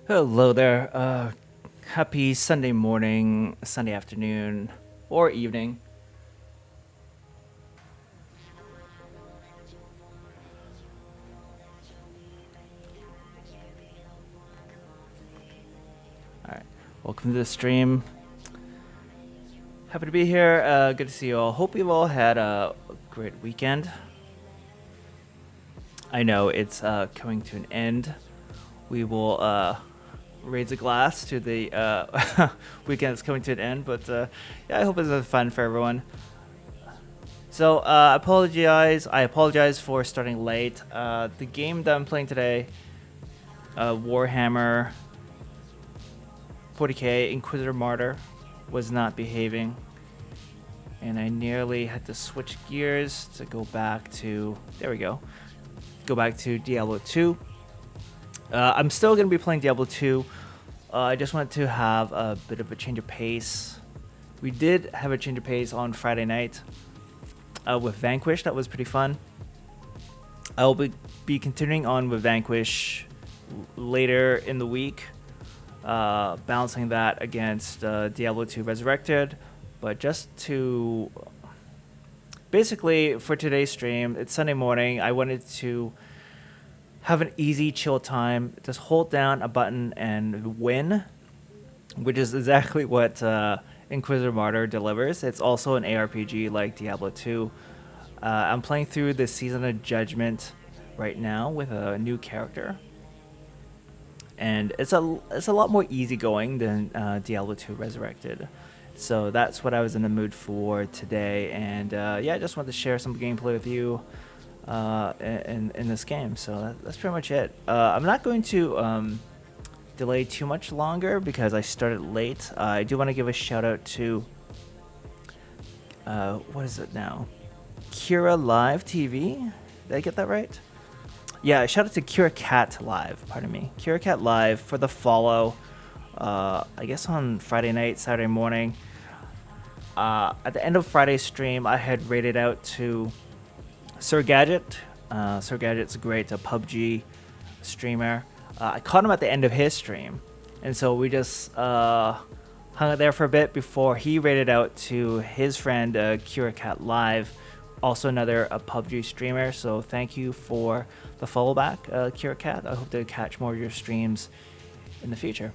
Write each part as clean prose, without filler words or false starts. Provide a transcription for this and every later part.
Hello there. Happy Sunday morning, Sunday afternoon, or evening. All right. Welcome to the stream. Happy to be here. Good to see you all. Hope you've all had a great weekend. I know it's coming to an end. We will raise a glass to the weekend that's coming to an end, but yeah, I hope it's fun for everyone. So I apologize for starting late. The game that I'm playing today, Warhammer 40K Inquisitor Martyr, was not behaving, and I nearly had to switch gears to go back to Diablo 2. I'm still going to be playing Diablo 2. I just wanted to have a bit of a change of pace. We did have a change of pace on Friday night with Vanquish. That was pretty fun. I'll be continuing on with Vanquish later in the week, balancing that against Diablo 2 Resurrected. But just to basically for today's stream, it's Sunday morning. I wanted to have an easy chill time. Just hold down a button and win, which is exactly what Inquisitor Martyr delivers. It's also an ARPG like Diablo 2. I'm playing through the Season of Judgment right now with a new character, and it's a lot more easygoing than Diablo 2 Resurrected. So that's what I was in the mood for today, and yeah, I just wanted to share some gameplay with you in this game. So that's pretty much it. I'm not going to delay too much longer because I started late. I do want to give a shout out to what is it now? Kira Live TV. Did I get that right? Yeah, shout out to Kira Cat Live. Pardon me, Kira Cat Live for the follow. I guess on Friday night, Saturday morning. At the end of Friday's stream, I had rated out to Sir Gadget. Sir Gadget's a great PUBG streamer. I caught him at the end of his stream, and so we just hung out there for a bit before he rated out to his friend Kira Cat Live, also another PUBG streamer. So thank you for the follow back, Kira Cat. I hope to catch more of your streams in the future.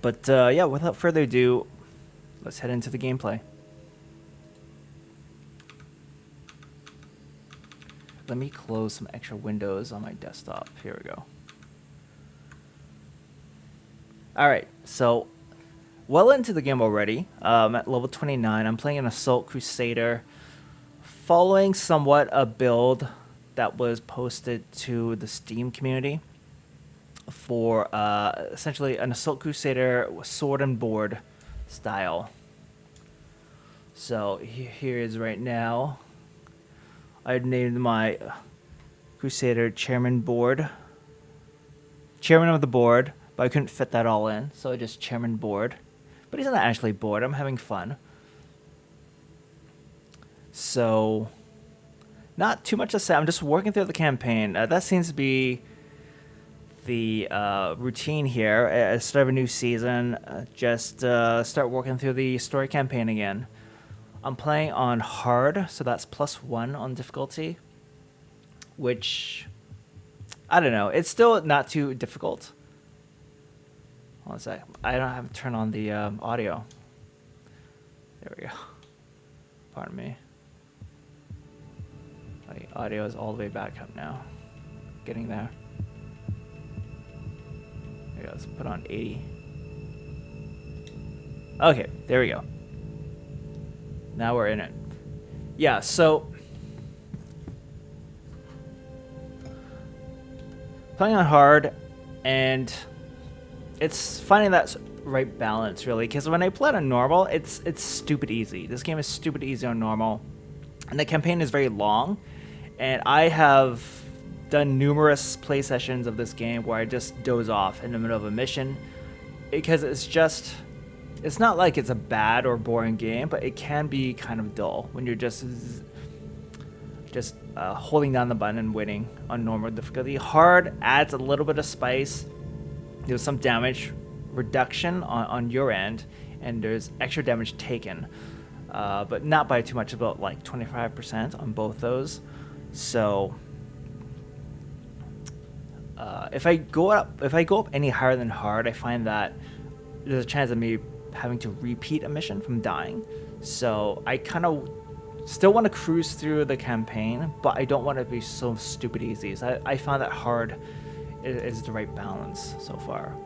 But yeah, without further ado, let's head into the gameplay. Let me close some extra windows on my desktop. Here we go. All right, so well into the game already. I'm at level 29. I'm playing an Assault Crusader, following somewhat a build that was posted to the Steam community for essentially an Assault Crusader sword and board style. So here is right now. I named my Crusader chairman of the board, but I couldn't fit that all in, so I just chairman board. But he's not actually bored. I'm having fun. So, not too much to say. I'm just working through the campaign. That seems to be the routine here. At the start of a new season, just start working through the story campaign again. I'm playing on hard, so that's +1 on difficulty, which, I don't know. It's still not too difficult. Hold on a sec. I don't have to turn on the audio. There we go. Pardon me. My audio is all the way back up now. Getting there. There we go. Let's put on 80. Okay, there we go. Now we're in it. Yeah, so playing on hard, and it's finding that right balance, really, because when I play on normal, it's stupid easy. This game is stupid easy on normal, and the campaign is very long, and I have done numerous play sessions of this game where I just doze off in the middle of a mission, because it's not like it's a bad or boring game, but it can be kind of dull when you're just holding down the button and waiting on normal difficulty. Hard adds a little bit of spice there's some damage reduction on your end, and there's extra damage taken, but not by too much, about like 25% on both those. So if I go up any higher than hard, I find that there's a chance of me having to repeat a mission from dying. So I kind of still want to cruise through the campaign, but I don't want it to be so stupid easy. So I found that hard is the right balance so far.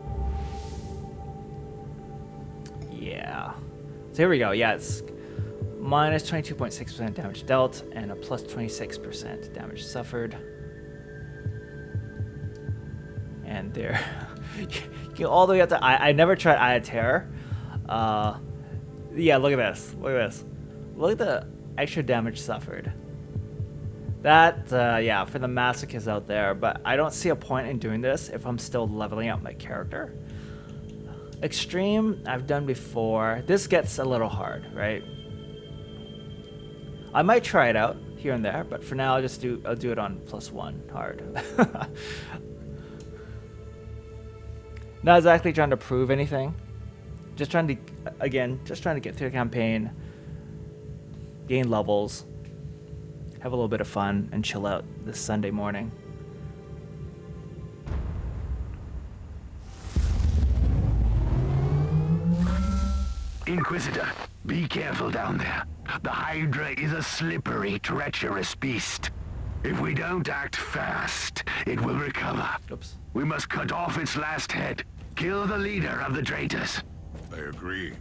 Yeah. So here we go. Yeah, it's minus 22.6% damage dealt and a plus 26% damage suffered. And there, you get all the way up to I never tried Eye of Terror. Yeah, look at this. Look at this. Look at the extra damage suffered. That, yeah, for the masochists out there, but I don't see a point in doing this if I'm still leveling up my character. Extreme, I've done before. This gets a little hard, right? I might try it out here and there, but for now I'll do it on +1 hard. Not exactly trying to prove anything. Just trying to get through the campaign, gain levels, have a little bit of fun, and chill out this Sunday morning. Inquisitor, be careful down there. The Hydra is a slippery, treacherous beast. If we don't act fast, it will recover. Oops. We must cut off its last head. Kill the leader of the traitors. I agree.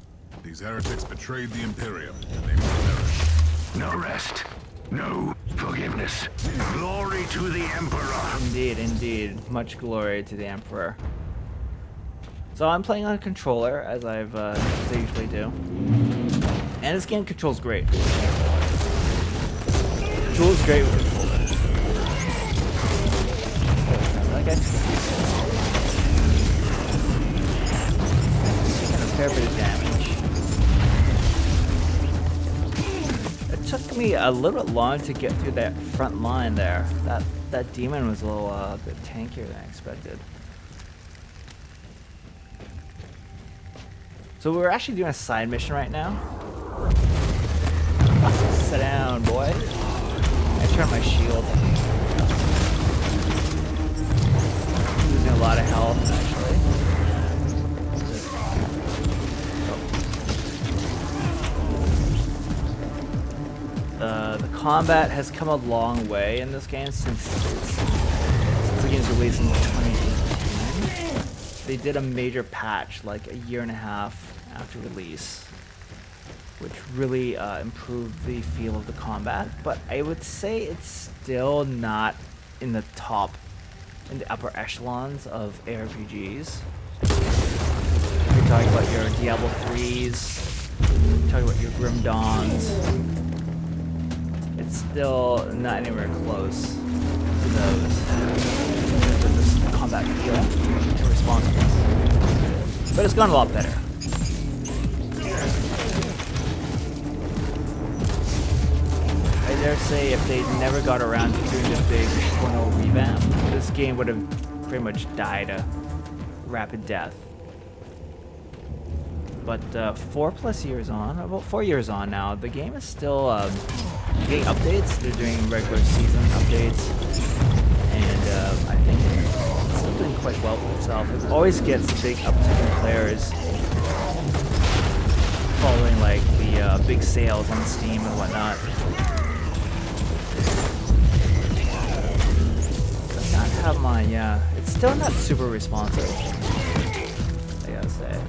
These heretics betrayed the Imperium, and they must perish. No rest. No forgiveness. Glory to the Emperor. Indeed, indeed. Much glory to the Emperor. So I'm playing on a controller, as I usually do. And this game controls great. Controls great with controller. Okay. Taking a fair bit of damage. It took me a little bit long to get through that front line there. That demon was a little bit tankier than I expected. So we're actually doing a side mission right now. Sit down, boy. I turned my shield. Losing a lot of health, actually. The combat has come a long way in this game since the game's released in 2018. They did a major patch like a year and a half after release, which really improved the feel of the combat, but I would say it's still not in the upper echelons of ARPGs. If you're talking about your Diablo 3s, you're talking about your Grim Dawns, it's still not anywhere close to those. With this combat feel and responsiveness. But it's gone a lot better. I dare say if they never got around to doing the big 2.0 revamp, this game would have pretty much died a rapid death. But 4+ years on, about 4 years on now, the game is still getting updates. They're doing regular season updates, and I think it's still doing quite well for itself. It always gets a big uptick in players following like the big sales on Steam and whatnot. Does not have mine, yeah. It's still not super responsive, I gotta say.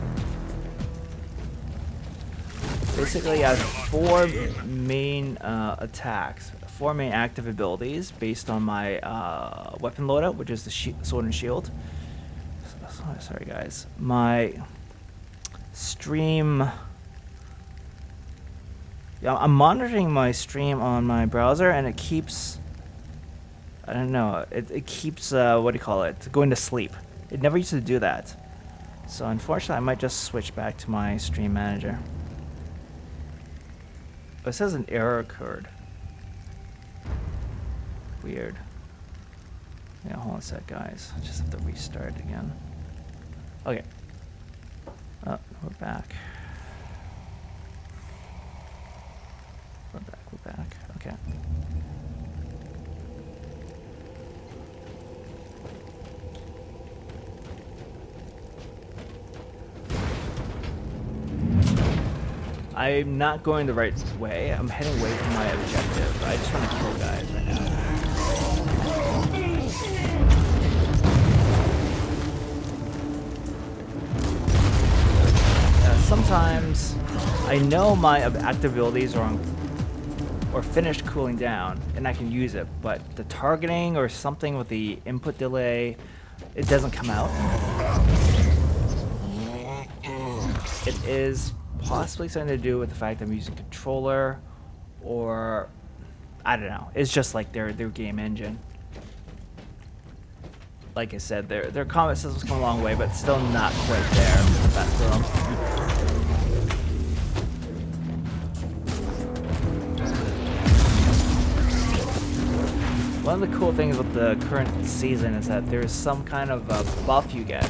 Basically, I have 4 main attacks, 4 main active abilities based on my weapon loadout, which is the sword and shield. Sorry, guys. My stream. Yeah, I'm monitoring my stream on my browser, and it keeps. I don't know. It keeps what do you call it? Going to sleep. It never used to do that. So unfortunately, I might just switch back to my stream manager. It says an error occurred. Weird. Yeah, hold on a sec, guys. I just have to restart again. Okay. Oh, we're back. We're back. Okay. I'm not going the right way. I'm heading away from my objective. I just want to kill guys right now. Sometimes I know my active abilities are on or finished cooling down and I can use it, but the targeting or something with the input delay, it doesn't come out. It is possibly something to do with the fact I'm using controller, or I don't know. It's just like their game engine. Like I said, their combat system's come a long way, but still not quite there. Back to them. One of the cool things with the current season is that there's some kind of buff you get,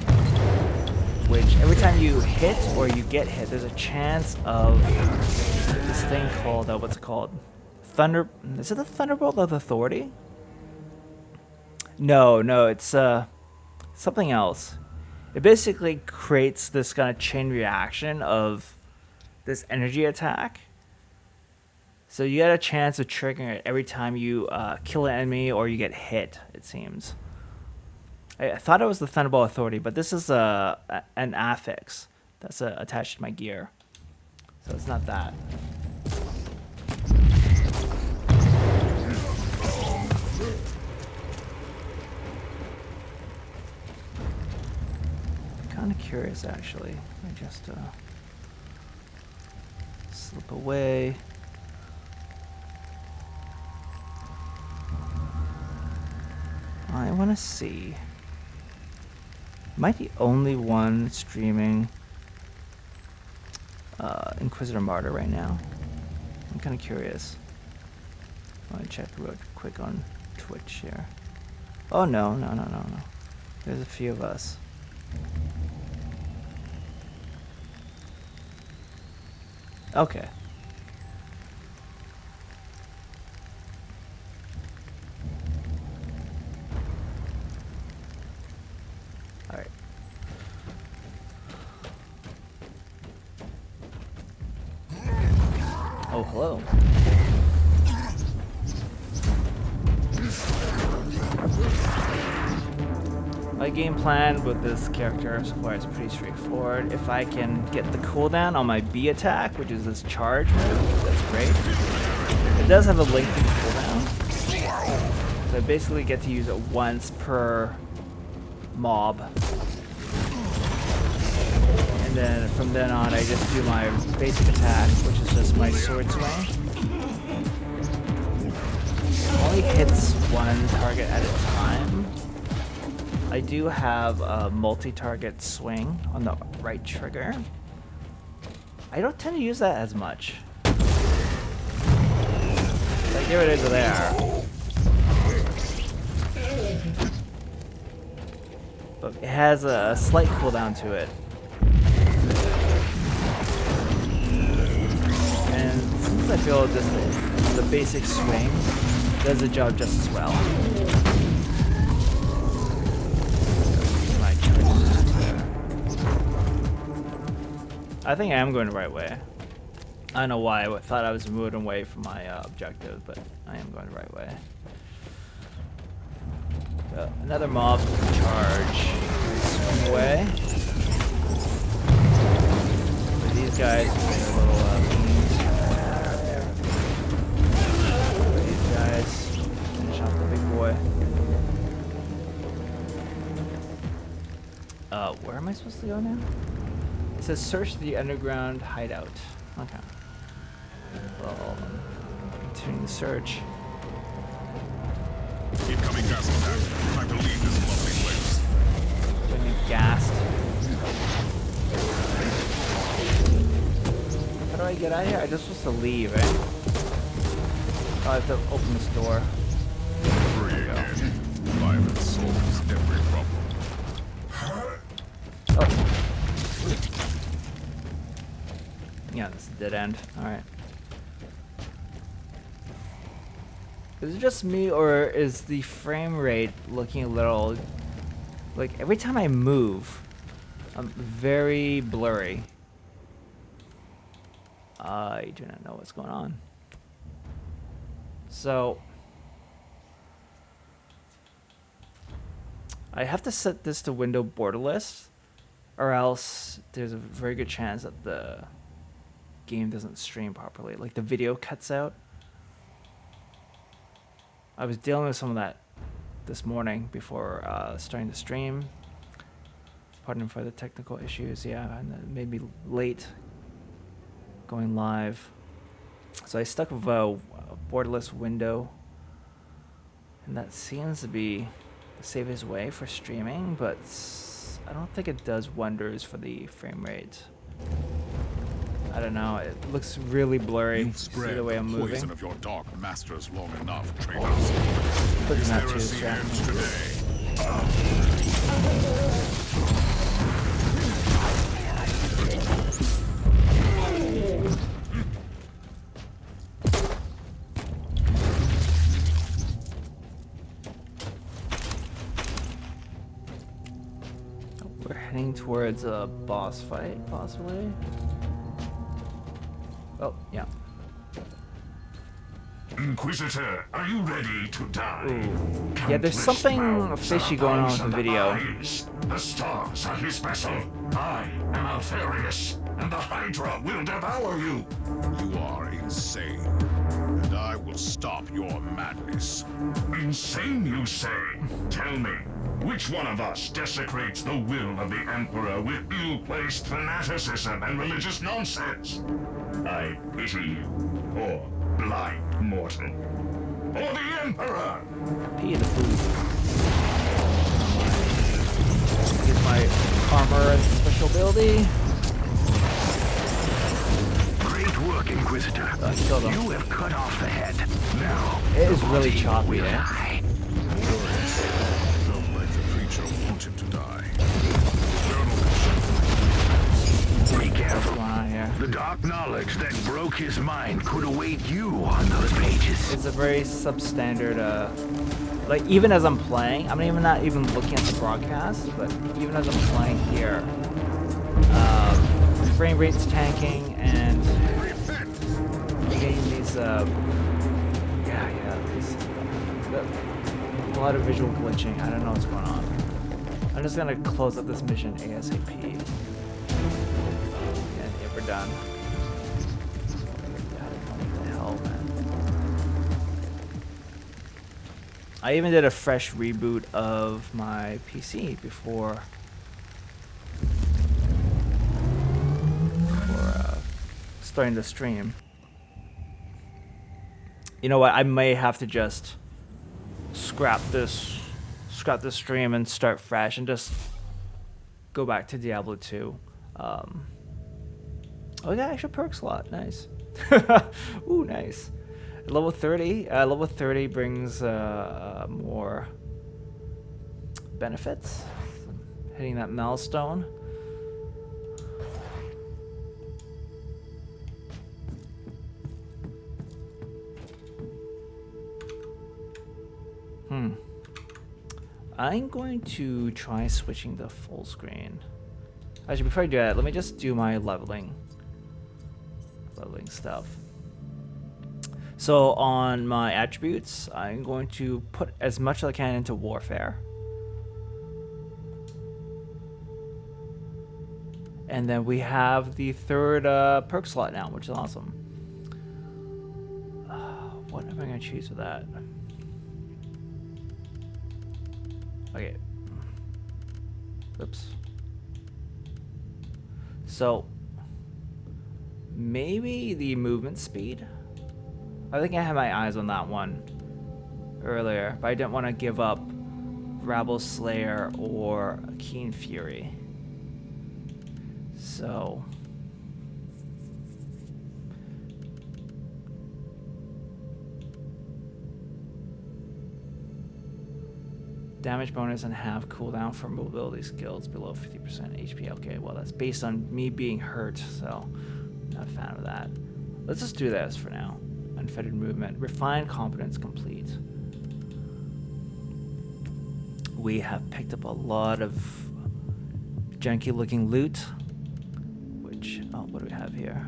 which every time you hit or you get hit, there's a chance of this thing called, what's it called? Is it the Thunderbolt of the Authority? No, it's something else. It basically creates this kind of chain reaction of this energy attack. So you get a chance of triggering it every time you kill an enemy or you get hit, it seems. I thought it was the Thunderbolt Authority, but this is an affix that's attached to my gear. So it's not that. I'm kind of curious, actually. I just slip away. I want to see. Am I the only one streaming Inquisitor Martyr right now? I'm kind of curious. Let me check real quick on Twitch here. Oh, no. There's a few of us. Okay. Alright. Oh, hello. My game plan with this character so far is pretty straightforward. If I can get the cooldown on my B attack, which is this charge move, that's great. It does have a lengthy cooldown. So I basically get to use it once per mob. And then from then on, I just do my basic attack, which is just my sword swing. Only hits one target at a time. I do have a multi-target swing on the right trigger. I don't tend to use that as much. Like, there it is there. But it has a slight cooldown to it. And since I feel just the basic swing does the job just as well. I think I am going the right way. I don't know why I thought I was moving away from my objective, but I am going the right way. Another mob charge. Swing away. But these guys are a little these guys finish off the big boy. Where am I supposed to go now? It says search the underground hideout. Okay. Well, continuing the search. Incoming gas attack. Time to leave this lovely place. Getting gassed. How do I get out of here? I'm just supposed to leave, right? Oh, I have to open this door. Free again. Life solves every problem. Oh. Yeah, this is a dead end. Alright. Is it just me, or is the frame rate looking a little... Like, every time I move, I'm very blurry. I do not know what's going on. So... I have to set this to window borderless, or else there's a very good chance that the game doesn't stream properly. Like, the video cuts out. I was dealing with some of that this morning before starting to stream. Pardon for the technical issues, yeah, and it made me late going live. So I stuck with a borderless window, and that seems to be the safest way for streaming, but I don't think it does wonders for the frame rate. I don't know, it looks really blurry. You've See spread the way the I'm poison moving. of your dark masters long enough, But traitors. Is not there too a sea ends distracting. today? We're heading towards a boss fight, possibly. Oh, yeah. Inquisitor, are you ready to die? Yeah, there's Countless something mouths fishy and going on with the 1,000 video. eyes. The stars are his vessel. I am Alfarius, and the Hydra will devour you. You are insane, and I will stop your madness. Insane, you say? Tell me, which one of us desecrates the will of the Emperor with ill-placed fanaticism and religious nonsense? I pity you, poor blind mortal. Or the Emperor! Pee in the food. Get my armor and special ability. Great work, Inquisitor. Killed him. You have cut off the head. Now, It is the really body choppy, will eh? die. Furious. Felt like the creature wants him to die. Eternal Be What's careful. going on here? The dark knowledge that broke his mind could await you on those pages. It's a very substandard, like, even as I'm playing, I'm even not even looking at the broadcast, but even as I'm playing here, frame rate's tanking, and getting these, a lot of visual glitching. I don't know what's going on. I'm just gonna close up this mission ASAP. And yeah, we're done. What the hell, man? I even did a fresh reboot of my PC before starting to stream. You know what? I may have to just scrap this stream and start fresh and just go back to Diablo 2. Oh yeah, extra perk slot. Nice. Ooh, nice. Level 30. Level 30 brings more benefits. Hitting that milestone. I'm going to try switching to full screen. Actually, before I do that, let me just do my leveling stuff. So on my attributes, I'm going to put as much as I can into warfare. And then we have the third perk slot now, which is awesome. What am I going to choose for that? Okay. Oops. So maybe the movement speed. I think I had my eyes on that one earlier, but I didn't want to give up Rabble Slayer or Keen Fury. So Damage bonus and half cooldown for mobility skills below 50% HP. Okay, well that's based on me being hurt, so not a fan of that. Let's just do this for now. Unfettered movement. Refined competence complete. We have picked up a lot of junky looking loot. Which, oh, what do we have here?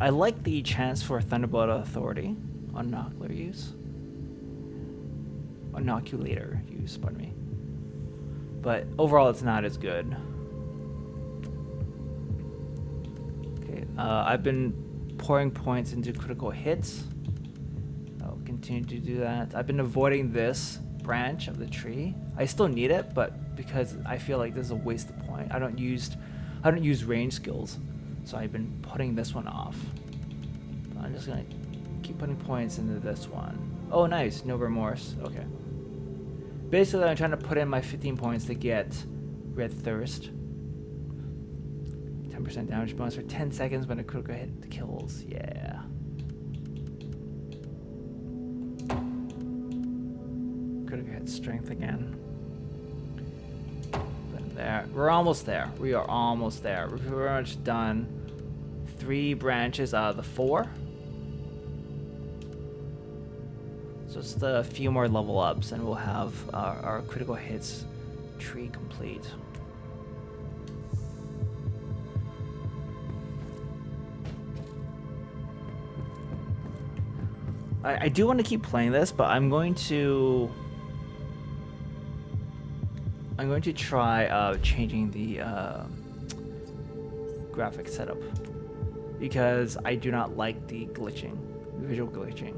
I like the chance for Thunderbolt Authority on Ocular use. Inoculator use, pardon me. But overall, it's not as good. Okay, I've been pouring points into critical hits. I'll continue to do that. I've been avoiding this branch of the tree. I still need it, but because I feel like this is a waste of point. I don't use range skills. So I've been putting this one off. I'm just gonna keep putting points into this one. Oh, nice, no remorse. Okay. Basically, I'm trying to put in my 15 points to get Red Thirst. 10% damage bonus for 10 seconds when a critical hit kills. Yeah. Critical hit strength again. But there, we're almost there. We are almost there. We're pretty much done. 3 branches out of the 4. Just a few more level ups and we'll have our critical hits tree complete. I do want to keep playing this, but I'm going to try changing the graphic setup. Because I do not like the glitching, visual glitching.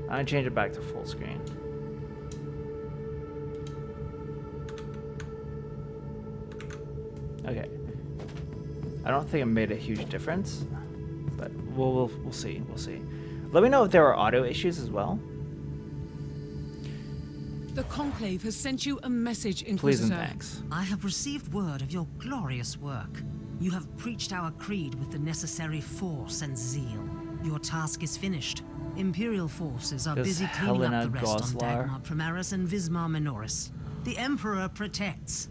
I'm gonna change it back to full screen. Okay. I don't think it made a huge difference, but we'll see. We'll see. Let me know if there are audio issues as well. The Conclave has sent you a message, Inquisitor. Please and thanks. I have received word of your glorious work. You have preached our creed with the necessary force and zeal. Your task is finished. Imperial forces are This busy cleaning up the Helena rest on Goslar. Dagmar Primaris and Vismar Minoris. The Emperor protects.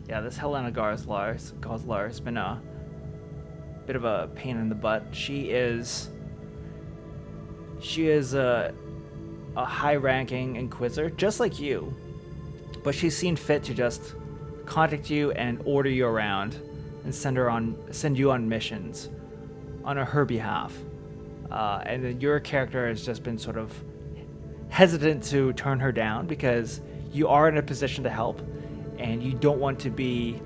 Yeah, this Helena Goslar has been a bit of a pain in the butt. She is a high-ranking Inquisitor, just like you, but she's seen fit to just contact you and order you around and send you on missions on her behalf. And then your character has just been sort of hesitant to turn her down because you are in a position to help and you don't want to be,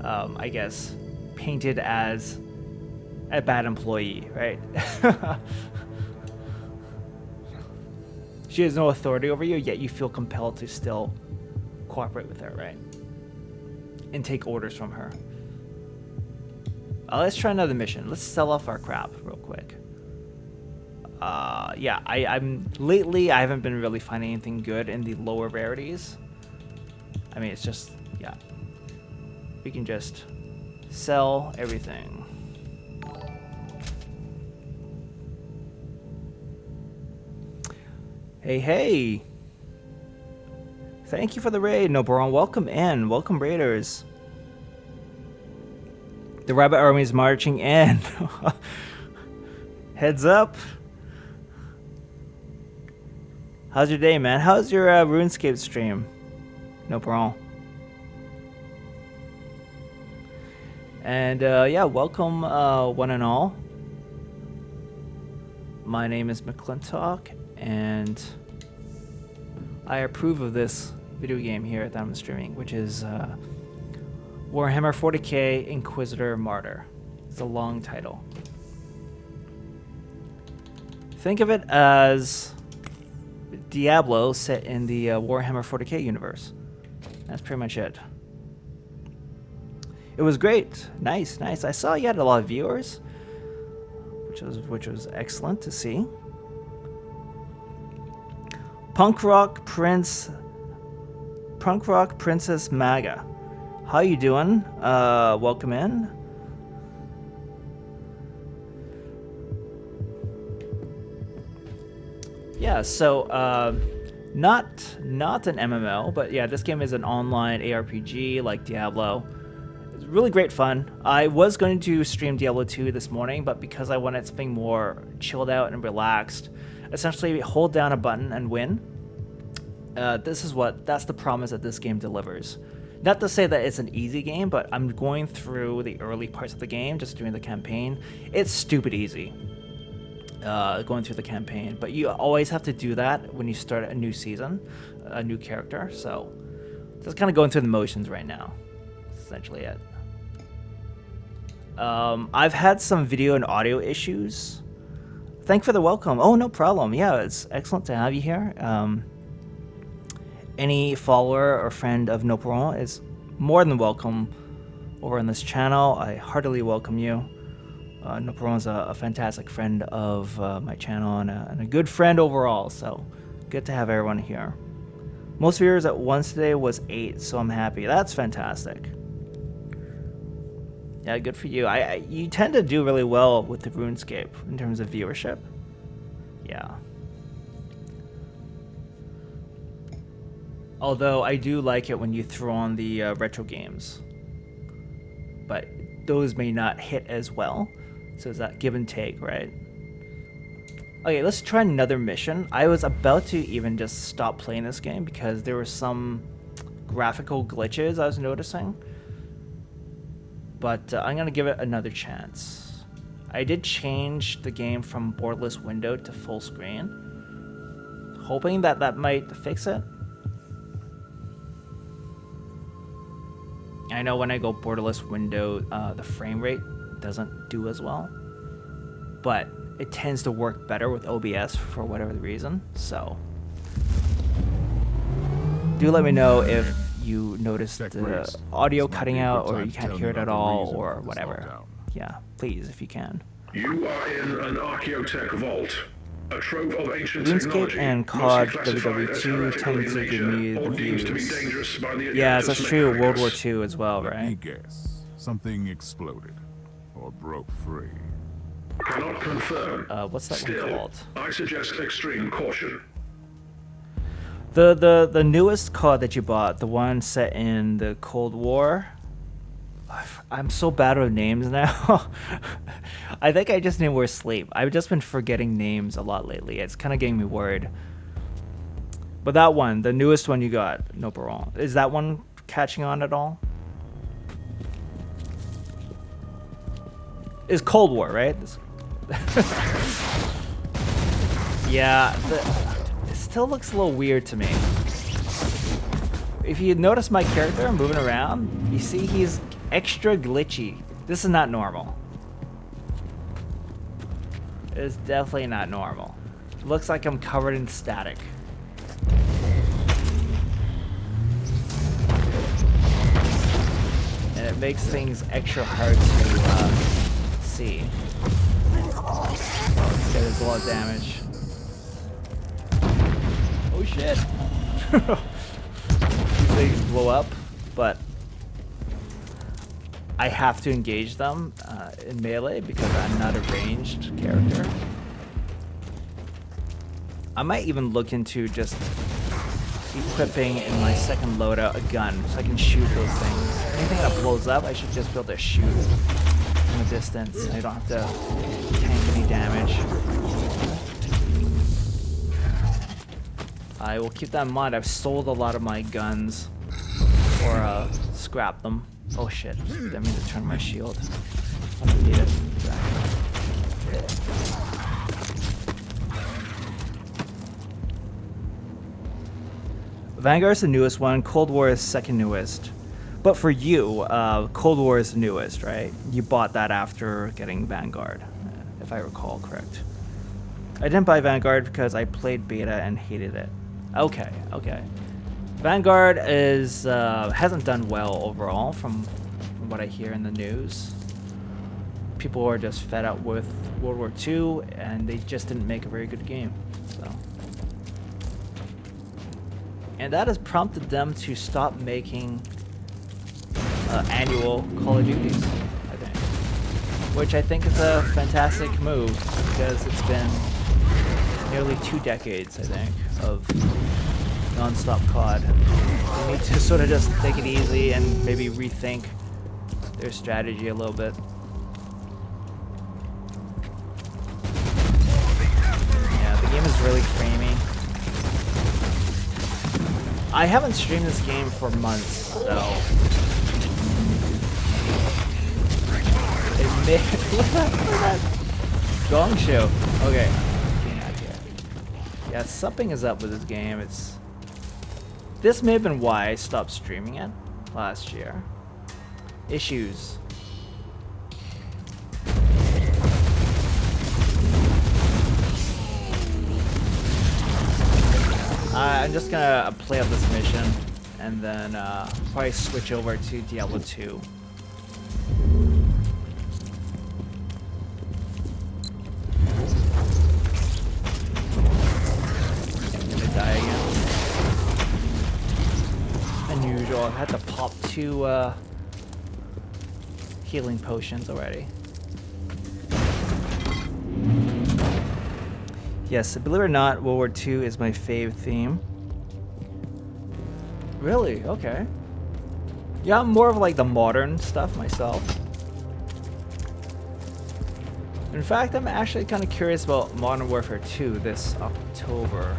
I guess, painted as a bad employee, right? She has no authority over you, yet you feel compelled to still cooperate with her, right? And take orders from her. Let's try another mission. Let's sell off our crap real quick. Yeah, lately I haven't been really finding anything good in the lower rarities. I mean, it's just, yeah. We can just sell everything. Hey. Thank you for the raid, Noboron. Welcome in. Welcome, raiders. The rabbit army is marching in. Heads up. How's your day, man? How's your RuneScape stream? No problem. And yeah, welcome one and all. My name is McClintock, and I approve of this video game here that I'm streaming, which is Warhammer 40K Inquisitor Martyr. It's a long title. Think of it as Diablo set in the Warhammer 40K universe. That's pretty much it. It was great. Nice. I saw you had a lot of viewers, which was excellent to see. Punk Rock Princess Maga. How you doing? Welcome in. yeah, so not an MMO, but yeah, this game is an online ARPG like Diablo. It's really great fun. I was going to stream Diablo 2 this morning, but because I wanted something more chilled out and relaxed, essentially hold down a button and win. That's the promise that this game delivers. Not to say that it's an easy game, but I'm going through the early parts of the game, just doing the campaign. It's stupid easy. Going through the campaign, but you always have to do that when you start a new season, a new character. So just kind of going through the motions right now. That's essentially it. I've had some video and audio issues. Thank you for the welcome. Oh, no problem. Yeah, it's excellent to have you here. Any follower or friend of Noperon is more than welcome over on this channel. I heartily welcome you. Noperon's a fantastic friend of my channel and a good friend overall, so good to have everyone here. Most viewers at once today was 8, so I'm happy. That's fantastic. Yeah, good for you. You tend to do really well with the RuneScape in terms of viewership. Yeah. Although I do like it when you throw on the retro games, but those may not hit as well. So it's that give and take, right? Okay, let's try another mission. I was about to even just stop playing this game because there were some graphical glitches I was noticing. But I'm going to give it another chance. I did change the game from borderless window to full screen, hoping that might fix it. I know when I go borderless window, the frame rate doesn't do as well, but it tends to work better with OBS for whatever the reason. So do let me know if you notice the audio cutting out or you can't hear it at all or whatever. Yeah, please, if you can. You are in an Archaeotech vault. A trove of ancient RuneScape technology, and COD WW2 tend to give me the views. Yeah, that's true. World War II as well, Let me right? guess. Something exploded or broke free. Cannot confirm. What's that one Still, called? I suggest extreme caution. The newest COD that you bought, the one set in the Cold War. I'm so bad with names now. I think I just need more sleep. I've just been forgetting names a lot lately. It's kind of getting me worried. But that one, the newest one you got, Noperon, is that one catching on at all? It's Cold War, right? Yeah, it still looks a little weird to me. If you notice my character moving around, you see he's extra glitchy. This is not normal. It's definitely not normal. It looks like I'm covered in static. And it makes things extra hard to see. Oh, this guy does a lot of damage. Oh shit! These things blow up, but I have to engage them in melee because I'm not a ranged character. I might even look into just equipping in my second loadout a gun so I can shoot those things. Anything that blows up, I should just be able to shoot from a distance. I don't have to tank any damage. I will keep that in mind. I've sold a lot of my guns or scrapped them. Oh shit, I mean to turn my shield. I don't need it. Vanguard's the newest one, Cold War is second newest. But for you, Cold War is the newest, right? You bought that after getting Vanguard, if I recall correct. I didn't buy Vanguard because I played beta and hated it. Okay. Vanguard is hasn't done well overall from what I hear in the news. People are just fed up with World War II and they just didn't make a very good game. So, and that has prompted them to stop making annual Call of Duties, I think. Which I think is a fantastic move because it's been nearly 2 decades, I think, of non-stop COD. They need to sort of just take it easy and maybe rethink their strategy a little bit. Yeah, the game is really framey. I haven't streamed this game for months, so it may look at that gong show. Okay, get out of here. Yeah, something is up with this game. This may have been why I stopped streaming it last year. Issues. I'm just gonna play out this mission and then probably switch over to Diablo 2. I'm gonna die again. Unusual. I had to pop 2 healing potions already. Yes, believe it or not, World War II is my fave theme. Really? Okay. Yeah, I'm more of like the modern stuff myself. In fact, I'm actually kind of curious about Modern Warfare 2 this October.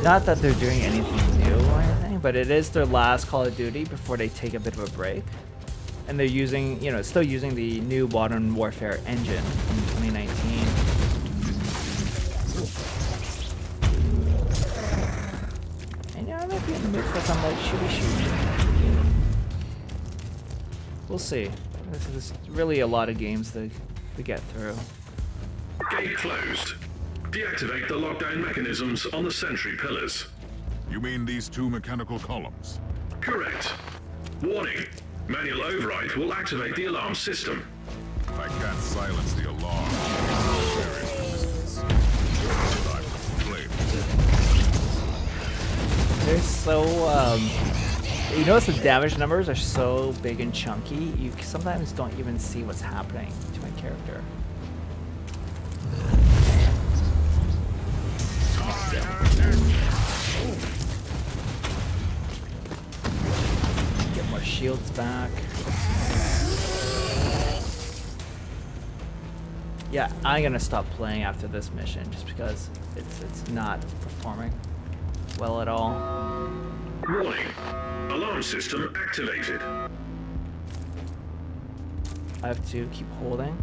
Not that they're doing anything new or anything, but it is their last Call of Duty before they take a bit of a break. And they're using, still using the new Modern Warfare engine from 2019. And I might be in the mood for some like shooty shoot. We'll see. There's really a lot of games to get through. Gate closed. Deactivate the lockdown mechanisms on the sentry pillars. You mean these 2 mechanical columns? Correct. Warning. Manual override will activate the alarm system. I can't silence the alarm. Serious resistance. I will blame it. They're so, you notice the damage numbers are so big and chunky, you sometimes don't even see what's happening to my character. Get more shields back. Yeah, I'm gonna stop playing after this mission just because it's not performing well at all. Warning. Alarm system activated. I have to keep holding.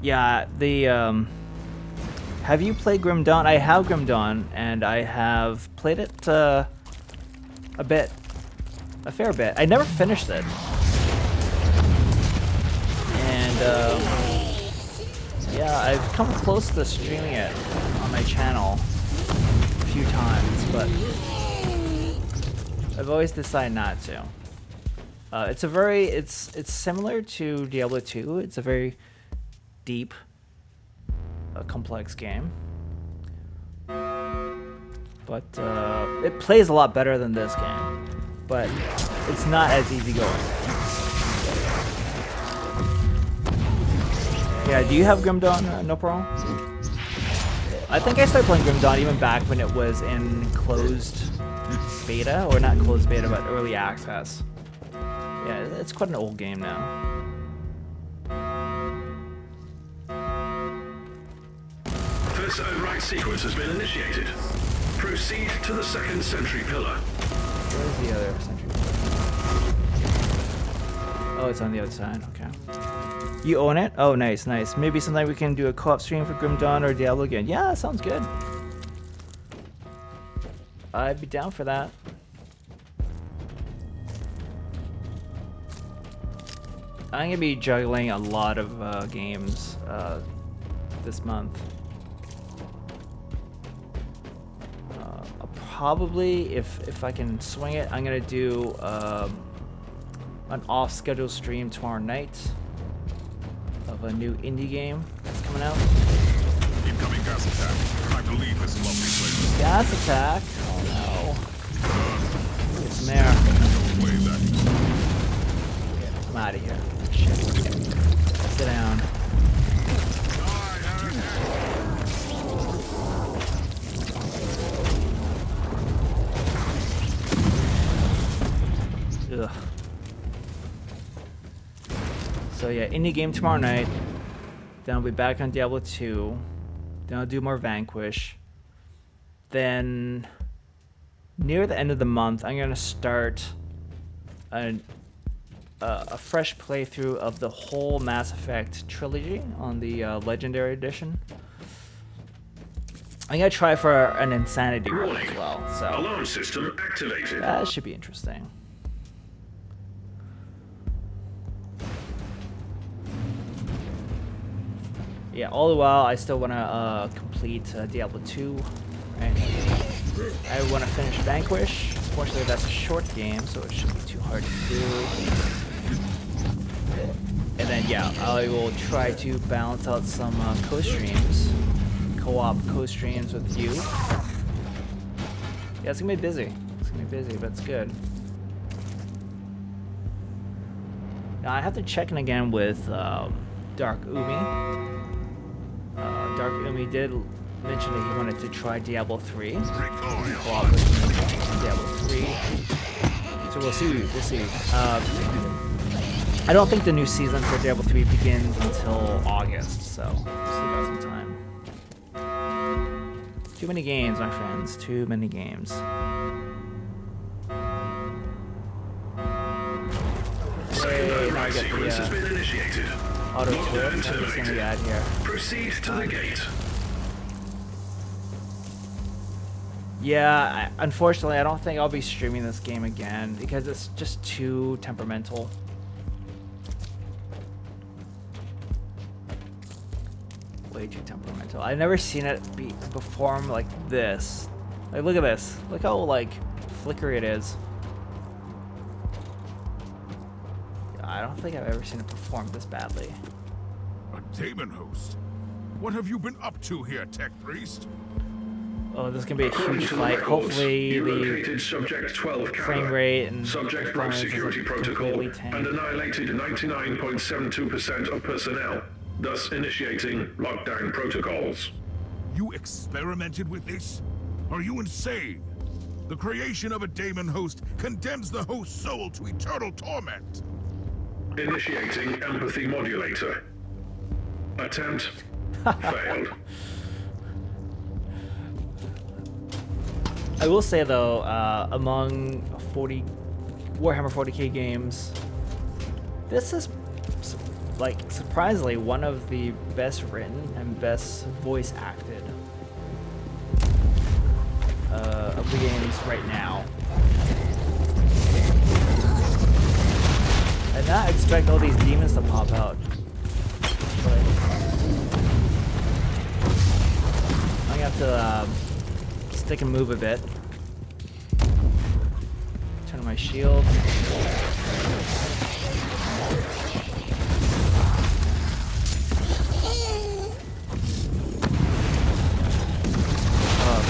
Yeah, the have you played Grim Dawn? I have Grim Dawn, and I have played it a fair bit. I never finished it, and yeah, I've come close to streaming it on my channel a few times, but I've always decided not to. It's similar to Diablo 2. It's a very deep, complex game, but it plays a lot better than this game. But it's not as easygoing. Yeah, do you have Grim Dawn? No problem. I think I started playing Grim Dawn even back when it was in closed beta, or not closed beta, but early access. Yeah, it's quite an old game now. First override sequence has been initiated. Proceed to the second sentry pillar. Where's the other sentry pillar? Oh, it's on the other side. Okay. You own it? Oh, nice, nice. Maybe sometime we can do a co-op stream for Grim Dawn or Diablo again. Yeah, sounds good. I'd be down for that. I'm gonna be juggling a lot of games this month. I'll probably, if I can swing it, I'm gonna do an off-schedule stream tomorrow night of a new indie game that's coming out. Incoming gas attack. I believe this lovely place. Gas attack? Oh no. It's Mare. Play that. I'm out of here. Shit. Sit down. Ugh. So yeah, indie game tomorrow night. Then I'll be back on Diablo 2. Then I'll do more Vanquish. Then near the end of the month, I'm gonna start a fresh playthrough of the whole Mass Effect trilogy on the Legendary Edition. I'm gonna try for an Insanity run as well, so Alarm system activated. that should be interesting. Yeah, all the while I still wanna complete Diablo 2. Right? I wanna finish Vanquish. Fortunately, that's a short game, so it shouldn't be too hard to do. And then yeah, I will try to balance out some co-streams, co-op co-streams with you. Yeah, it's gonna be busy. It's gonna be busy, but it's good. Now I have to check in again with Dark Umi. Dark Umi did mention that he wanted to try Diablo 3. Co-op with Diablo 3. So we'll see. We'll see. I don't think the new season for Diablo 3 begins until August, so still got some time. Too many games, my friends. Too many games. Hey, now I get Sequence has been initiated. the auto clip. I'm just gonna add here. Proceed to the gate. Yeah, unfortunately, I don't think I'll be streaming this game again because it's just too temperamental. Way too temperamental. I've never seen it be perform like this. Like, look at this. Look how like flickery it is. I don't think I've ever seen it perform this badly. A demon host? What have you been up to here, Tech Priest? Oh, this is gonna be a According huge to the fight. records, Hopefully you the located Subject 12 frame Kappa. rate and Subject broke performance security isn't protocol completely tanked. and annihilated 99.72% of personnel, thus initiating lockdown protocols. You experimented with this? Are you insane? The creation of a daemon host condemns the host's soul to eternal torment. Initiating empathy modulator. Attempt failed. I will say though, among Warhammer 40K games, this is like surprisingly one of the best written and best voice acted of the games right now. I did not expect all these demons to pop out. But I'm gonna have to stick and move a bit. Turn on my shield.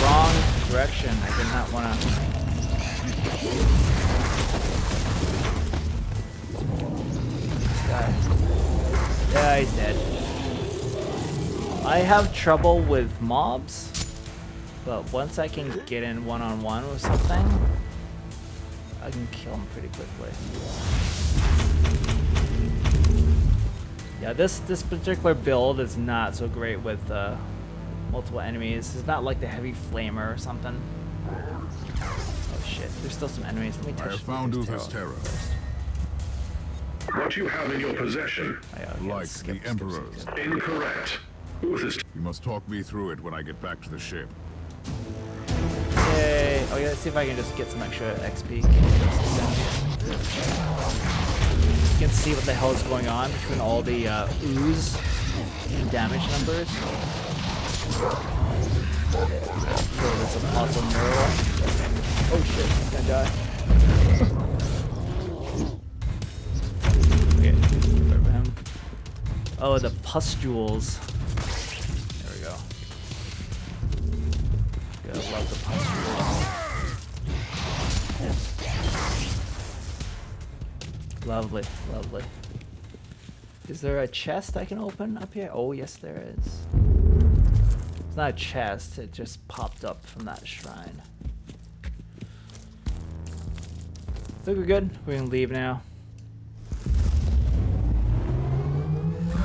Wrong direction. I did not want to. Yeah, he's dead. I have trouble with mobs, but once I can get in one-on-one with something, I can kill him pretty quickly. Yeah, this particular build is not so great with multiple enemies. It's not like the heavy flamer or something. Oh shit, there's still some enemies. Let me touch. I have found Uther's terror. What you have in your possession. Like the Emperor's. Incorrect. Uther's You must talk me through it when I get back to the ship. Yay! Oh yeah, let's see if I can just get some extra XP. You can see what the hell is going on between all the ooze and damage numbers. Oh, that's an awesome mirror. Oh shit, he's gonna die. Okay, wait for him. Oh, the pustules. There we go. I love the pustules. Lovely, lovely. Is there a chest I can open up here? Oh, yes, there is. It's not a chest, it just popped up from that shrine. Is think we're good. We can leave now.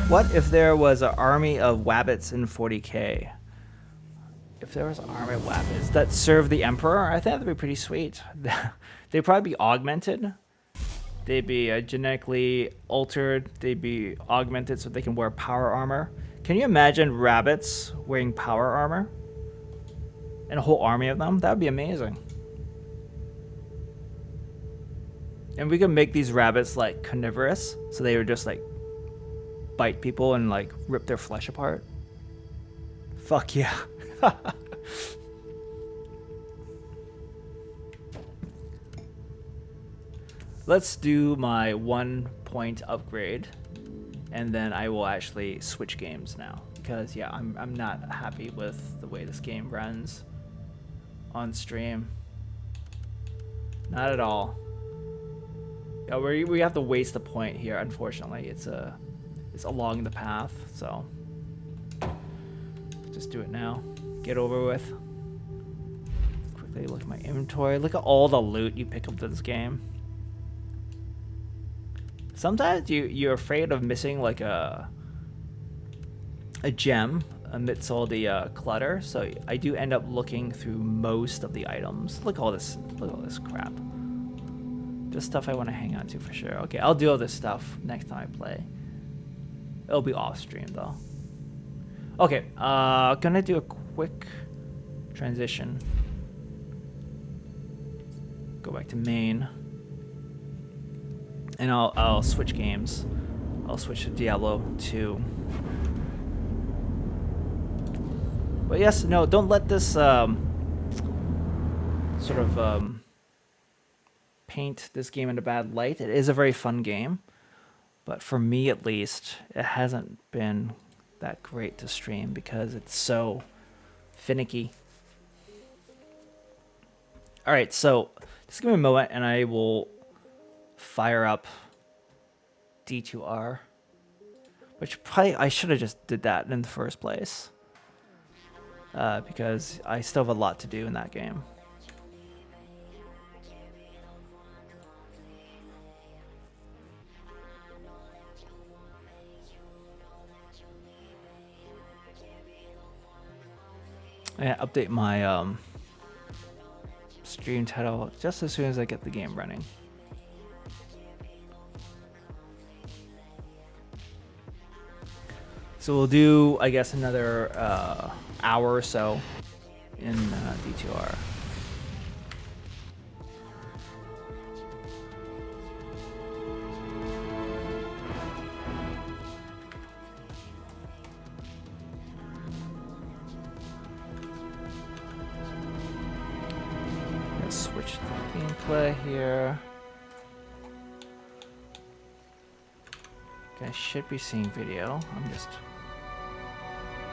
What if there was an army of wabbits in 40K? If there was an army of wabbits that served the Emperor, I think that'd be pretty sweet. They'd probably be augmented. They'd be genetically altered. They'd be augmented so they can wear power armor. Can you imagine rabbits wearing power armor? And a whole army of them? That would be amazing. And we could make these rabbits like carnivorous, so they would just like bite people and like rip their flesh apart. Fuck yeah. Let's do my 1 point upgrade, and then I will actually switch games now, because yeah, I'm not happy with the way this game runs on stream. Not at all. Yeah, we have to waste a point here. Unfortunately, it's along the path, so just do it now. Get over with. Quickly look at my inventory. Look at all the loot you pick up in this game. Sometimes you're afraid of missing like a gem amidst all the clutter, so I do end up looking through most of the items. Look at all this crap. Just stuff I want to hang on to for sure. Okay, I'll do all this stuff next time I play. It'll be off stream though. Okay, gonna do a quick transition. Go back to main. And I'll switch games. I'll switch to Diablo 2. But yes, no, don't let this sort of paint this game in a bad light. It is a very fun game, but for me at least, it hasn't been that great to stream because it's so finicky. All right, so just give me a moment and I will fire up D2R, which probably I should have just did that in the first place, because I still have a lot to do in that game. I update my stream title just as soon as I get the game running. So we'll do, I guess, another hour or so in D2R. Let's switch the gameplay here. Okay, I should be seeing video. I'm just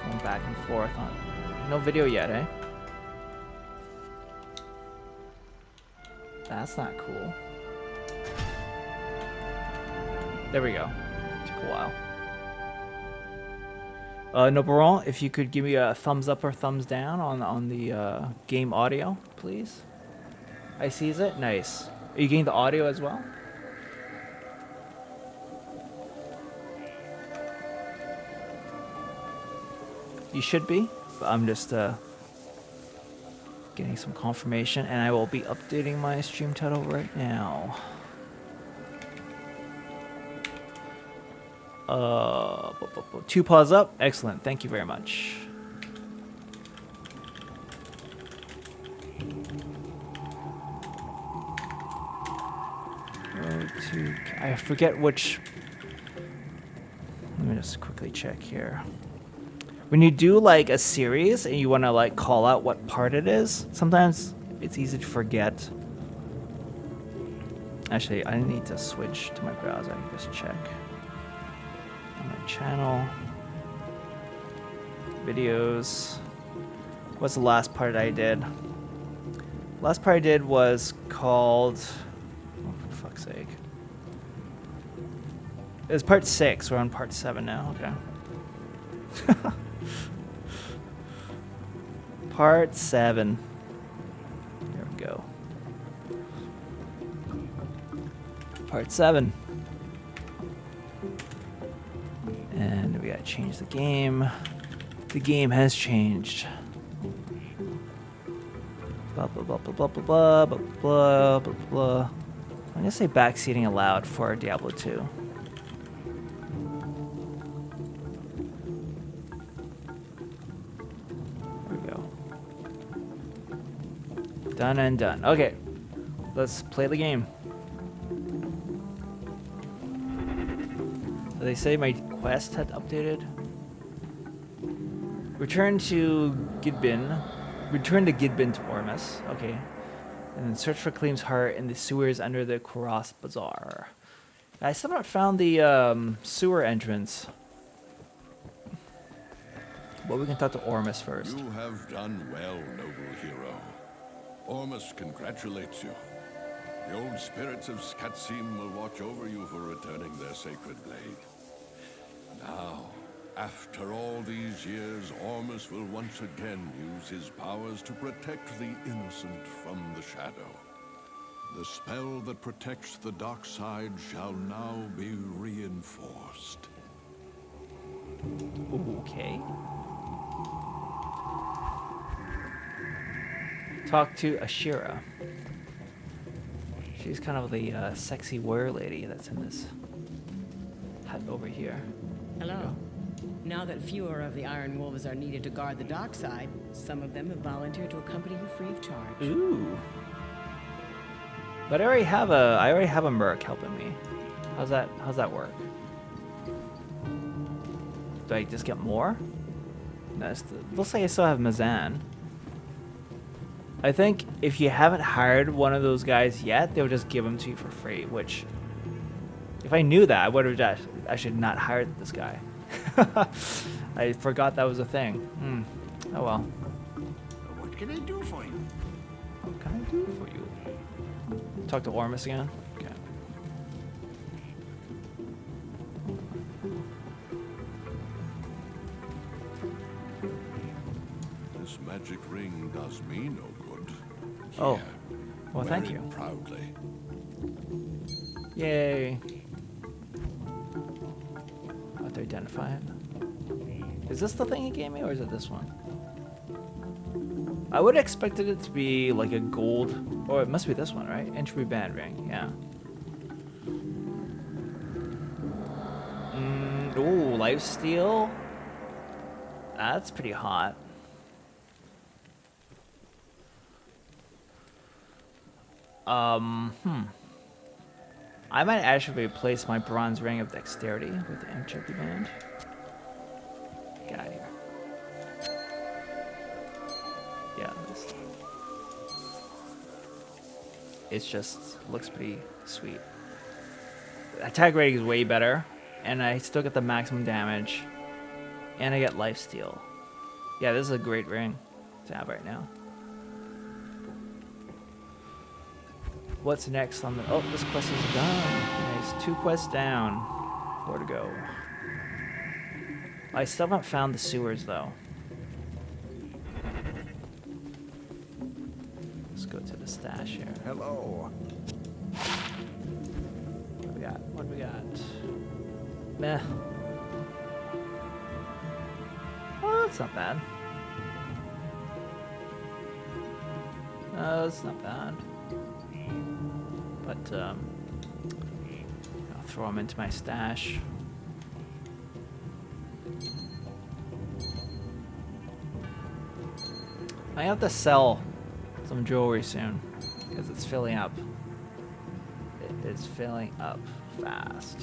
going back and forth on no video yet, eh? That's not cool. There we go. Took a while. No, Baron, if you could give me a thumbs up or thumbs down on the game audio, please. I sees it. Nice. Are you getting the audio as well? You should be, but I'm just getting some confirmation, and I will be updating my stream title right now. 2 paws up. Excellent. Thank you very much. I forget which. Let me just quickly check here. When you do like a series and you want to like call out what part it is, sometimes it's easy to forget. Actually, I need to switch to my browser. I can just check on my channel. Videos. What's the last part I did? Last part I did was called, oh, for fuck's sake. It was part 6. We're on part 7 now. Okay. Part 7. There we go. Part 7. And we gotta change the game. The game has changed. Blah blah blah blah blah blah blah blah blah blah. I'm gonna say backseating allowed for Diablo 2. There we go. Done and done. Okay, let's play the game. They say my quest had updated. Return to Gidbin. Return to Gidbin to Ormus. Okay. And then search for Kaleem's heart in the sewers under the Koros Bazaar. I still haven't found the sewer entrance. But we can talk to Ormus first. You have done well, noble hero. Ormus congratulates you. The old spirits of Skatsim will watch over you for returning their sacred blade. Now, after all these years, Ormus will once again use his powers to protect the innocent from the shadow. The spell that protects the dark side shall now be reinforced. Okay. Talk to Ashira. She's kind of the sexy warrior lady that's in this hut over here. Hello. Now that fewer of the Iron Wolves are needed to guard the dock side, some of them have volunteered to accompany you free of charge. Ooh. But I already have a merc helping me. How's that work? Do I just get more? No, looks like I still have Mazan. I think if you haven't hired one of those guys yet, they'll just give them to you for free, which, if I knew that, I would have actually not hired this guy. I forgot that was a thing. Oh well. What can I do for you? What can I do for you? Talk to Ormus again? Okay. This magic ring does me no good. Oh. Here, Well, wear thank it you. Proudly. Yay. To identify it. Is this the thing he gave me, or is it this one? I would have expected it to be like a gold, or it must be this one, right? Entry band ring, yeah. Ooh, lifesteal. That's pretty hot. I might actually replace my bronze ring of dexterity with the entry band. Get out of here. Yeah, it's just looks pretty sweet. Attack rating is way better, and I still get the maximum damage, and I get lifesteal. Yeah, this is a great ring to have right now. What's next on the... Oh, this quest is done. Nice. 2 quests down. 4 to go. I still haven't found the sewers, though. Let's go to the stash here. Hello. What do we got? What do we got? Meh. Oh, that's not bad. No, it's not bad. But, I'll throw them into my stash. I have to sell some jewelry soon, because it's filling up. It is filling up fast.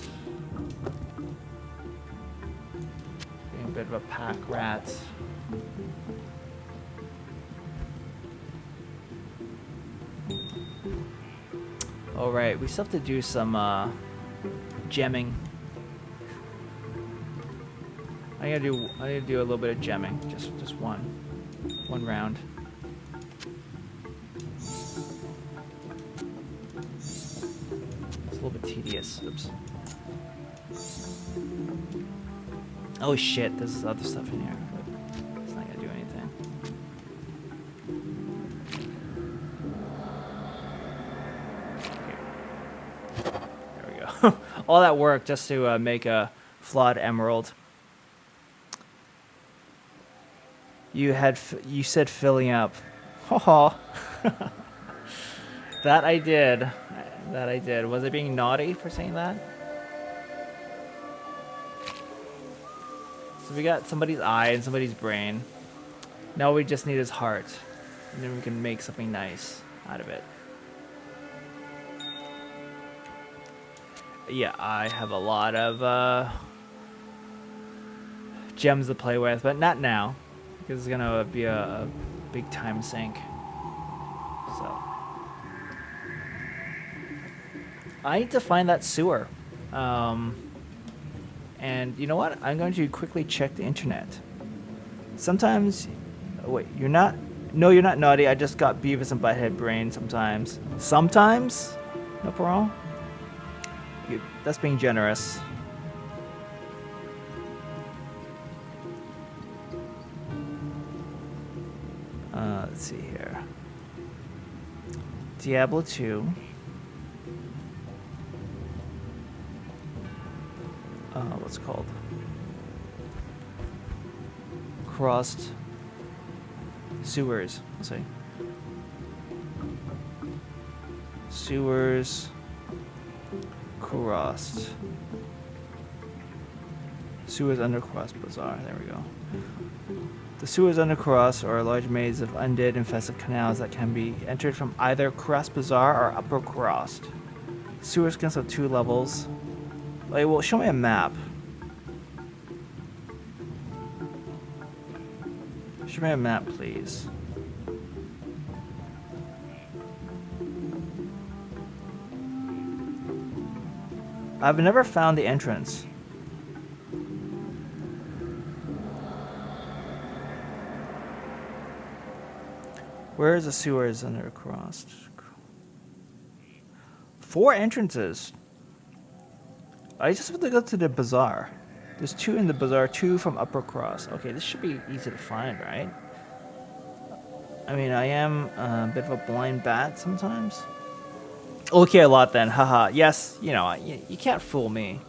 Being a bit of a pack rat. All right, we still have to do some gemming. I gotta do a little bit of gemming, just one round. It's a little bit tedious. Oops. Oh shit, there's other stuff in here, but it's not gonna do anything. There all that work just to make a flawed emerald. You said filling up. Haha. That I did. That I did. Was I being naughty for saying that? So we got somebody's eye and somebody's brain. Now we just need his heart. And then we can make something nice out of it. Yeah, I have a lot of gems to play with, but not now. Because it's gonna be a big time sink. So I need to find that sewer. And you know what? I'm going to quickly check the internet. Sometimes, wait, you're not? No, you're not naughty. I just got Beavis and Butthead brain sometimes. Sometimes? No problem. That's being generous. Let's see here. Diablo 2. What's it called? Crossed sewers. Let's see. Sewers crossed. Sewers under Cross Bazaar. There we go. The sewers under Cross are a large maze of undead infested canals that can be entered from either Cross Bazaar or Upper Cross. Sewers consist of 2 levels. Like, well, show me a map. Show me a map, please. I've never found the entrance. Where is the sewers under Cross? 4 entrances. I just have to go to the bazaar. There's 2 in the bazaar, 2 from Upper Cross. Okay, this should be easy to find, right? I mean, I am a bit of a blind bat sometimes. Okay, a lot then, haha. Yes, you know, you can't fool me.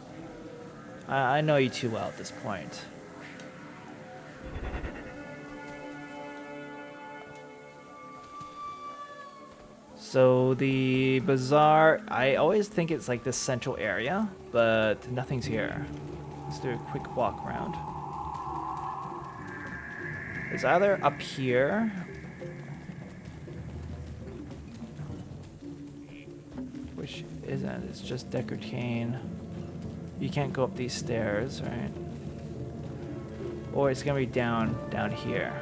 I know you too well at this point. So the bazaar, I always think it's like this central area, but nothing's here. Let's do a quick walk around. It's either up here, which isn't, it's just Deckard Cain. You can't go up these stairs, right? Or it's gonna be down here.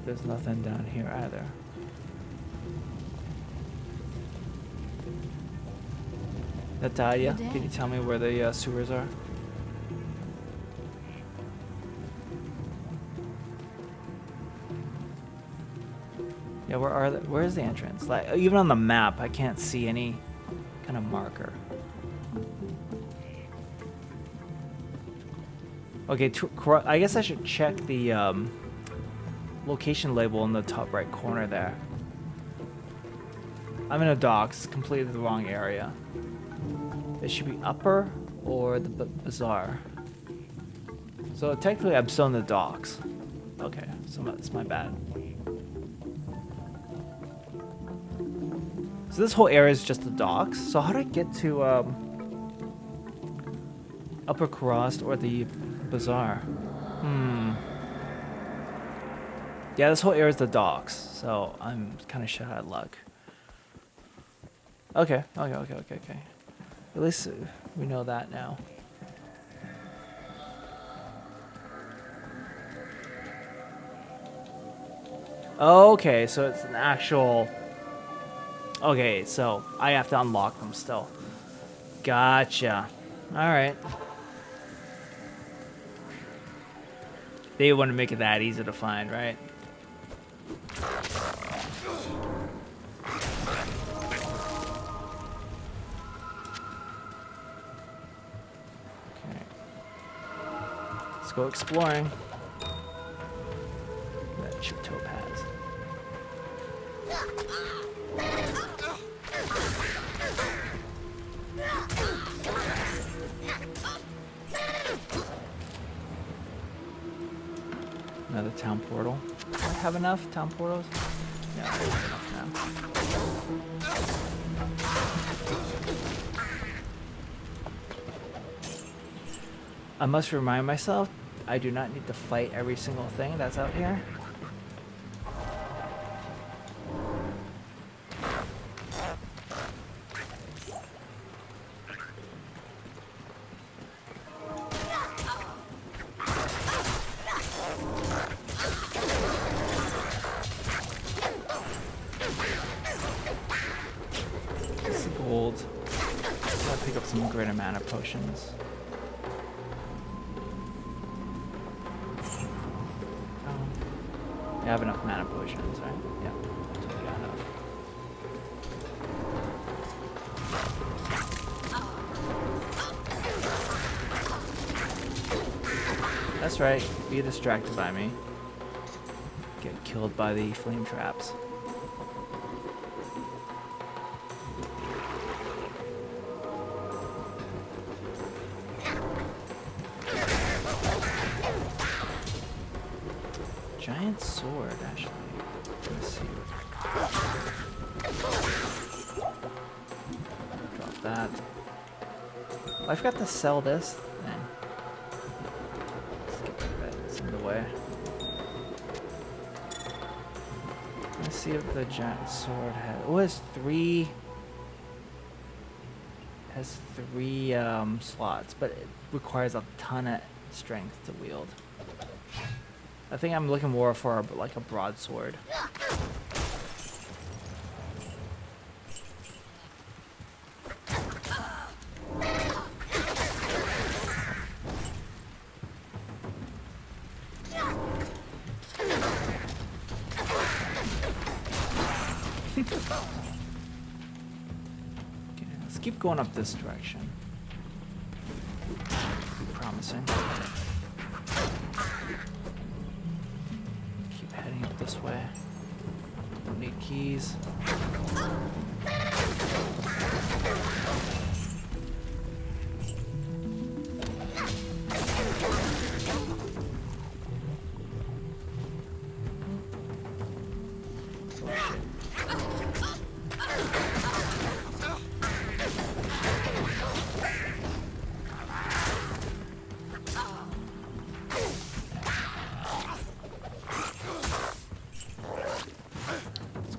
There's nothing down here either. Natalia, can you tell me where the sewers are? Yeah, where is the entrance? Like, even on the map, I can't see any kind of marker. Okay, I guess I should check the location label in the top right corner there. I'm in a docks, completely the wrong area. It should be upper or the bazaar. So technically I'm still in the docks. Okay, so that's my bad. So this whole area is just the docks. So how do I get to Upper Cross or the bazaar? Yeah, this whole area is the docks, so I'm kind of shut out of luck. Okay. At least we know that now. Okay, so it's an actual... Okay, so I have to unlock them still. Gotcha. Alright. They want to make it that easy to find, right? Okay. Let's go exploring. Witch of Topaz. Another town portal. Do I have enough town portals? Yeah, I have enough now. I must remind myself, I do not need to fight every single thing that's out here. This is gold. Gotta pick up some greater mana potions. I have enough mana potions, right? Yeah, totally got enough. That's right, be distracted by me. Get killed by the flame traps. Giant sword, actually. Let's see. Drop that. Oh, I forgot to sell this thing. Let's get that. It's in the way. Let's see if the giant sword has. Oh, it has three. Has three slots, but it requires a ton of strength to wield. I think I'm looking more for like a broadsword. Okay, let's keep going up this direction. Promising. Heading up this way. Don't need keys.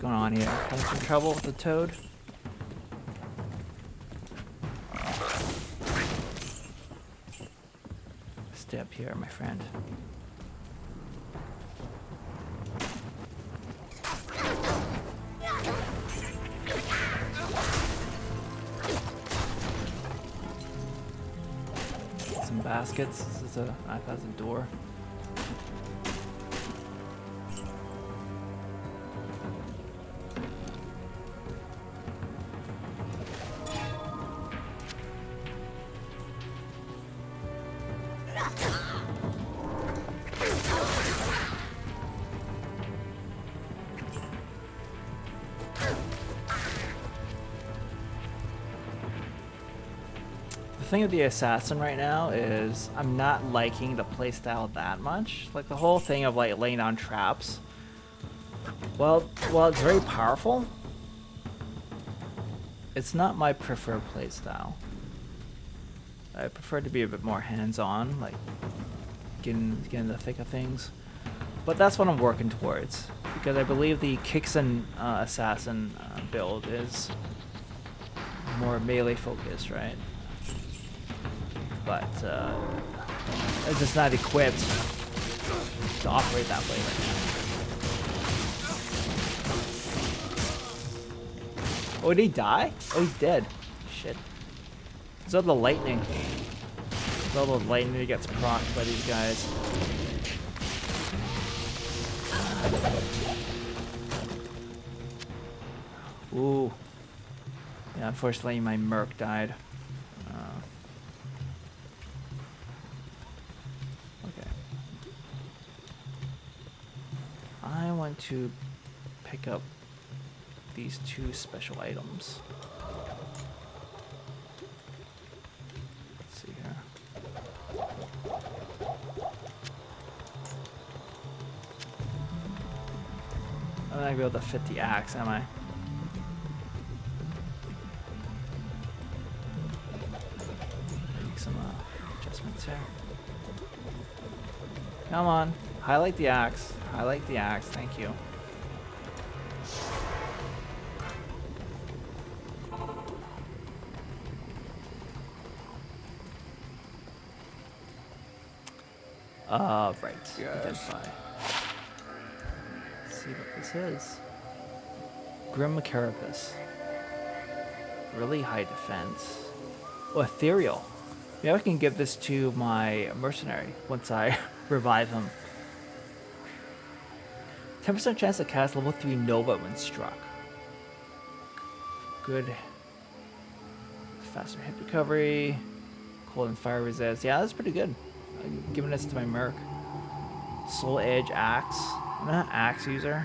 Going on here? Having some trouble with the toad? Stay up here, my friend. Some baskets. This is a, I thought it was a door. The thing with the assassin right now is I'm not liking the playstyle that much. Like the whole thing of like laying down traps. Well, it's very powerful. It's not my preferred playstyle. I prefer to be a bit more hands-on, like get in the thick of things. But that's what I'm working towards, because I believe the Kixen assassin build is more melee focused, right? But it's just not equipped to operate that way right now. Oh, did he die? Oh, he's dead. Shit. It's all the lightning. It's all the lightning that gets procced by these guys. Ooh. Yeah, unfortunately my merc died. Okay. want to pick up these 2 special items. Let's see here. I'm not gonna be able to fit the axe, am I? Make some adjustments here. Come on, highlight the axe. Highlight the axe, thank you. Right. Yes. Identify. Let's see what this is. Grim Carapace. Really high defense. Oh, ethereal. Maybe I can give this to my mercenary once I revive him. 10% chance to cast level 3 Nova when struck. Good. Faster hit recovery. Cold and fire resist. Yeah, that's pretty good. I'm giving this to my merc. Soul Edge Axe. I'm not an axe user.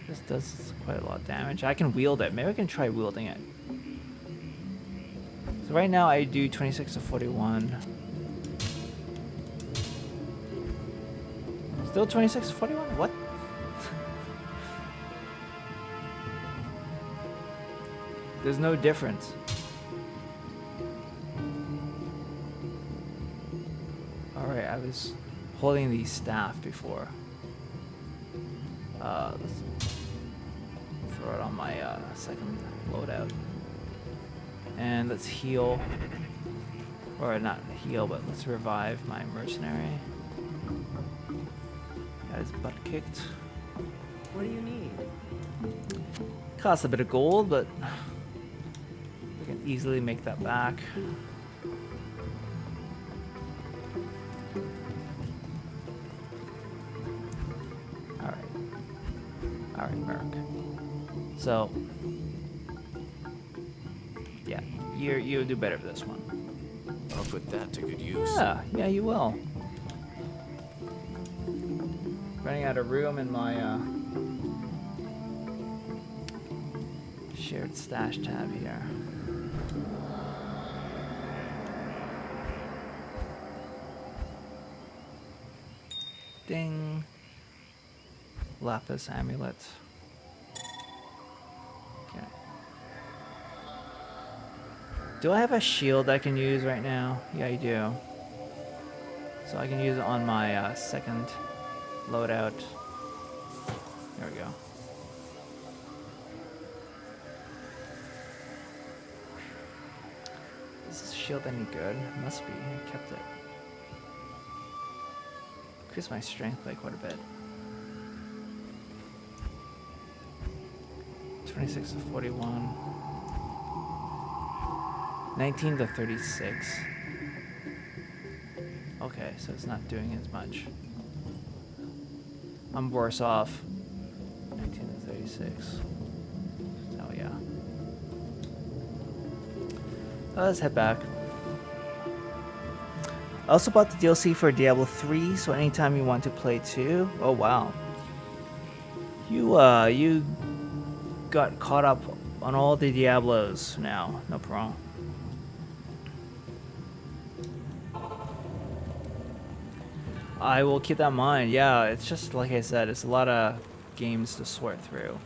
This does quite a lot of damage. I can wield it. Maybe I can try wielding it. So right now I do 26 to 41. Still 26 to 41? What? There's no difference. Alright, I was holding the staff before. Let's throw it on my second loadout. And let's heal. Or not heal, but let's revive my mercenary. Got his butt kicked. What do you need? Costs a bit of gold, but we can easily make that back. Alright, Merc. So, yeah, you'll do better for this one. I'll put that to good use. Yeah, you will. Running out of room in my shared stash tab here. Ding. Lapis amulet. Okay. Do I have a shield I can use right now? Yeah, I do. So I can use it on my second loadout. There we go. Is this shield any good? Must be. I kept it. Increased my strength by quite a bit. 26 to 41. 19 to 36. Okay, so it's not doing as much. I'm worse off. 19 to 36. Oh yeah. Let's head back. I also bought the DLC for Diablo 3, so anytime you want to play 2. Oh wow. You got caught up on all the Diablos now. No problem. I will keep that in mind. Yeah, it's just like I said, it's a lot of games to sort through.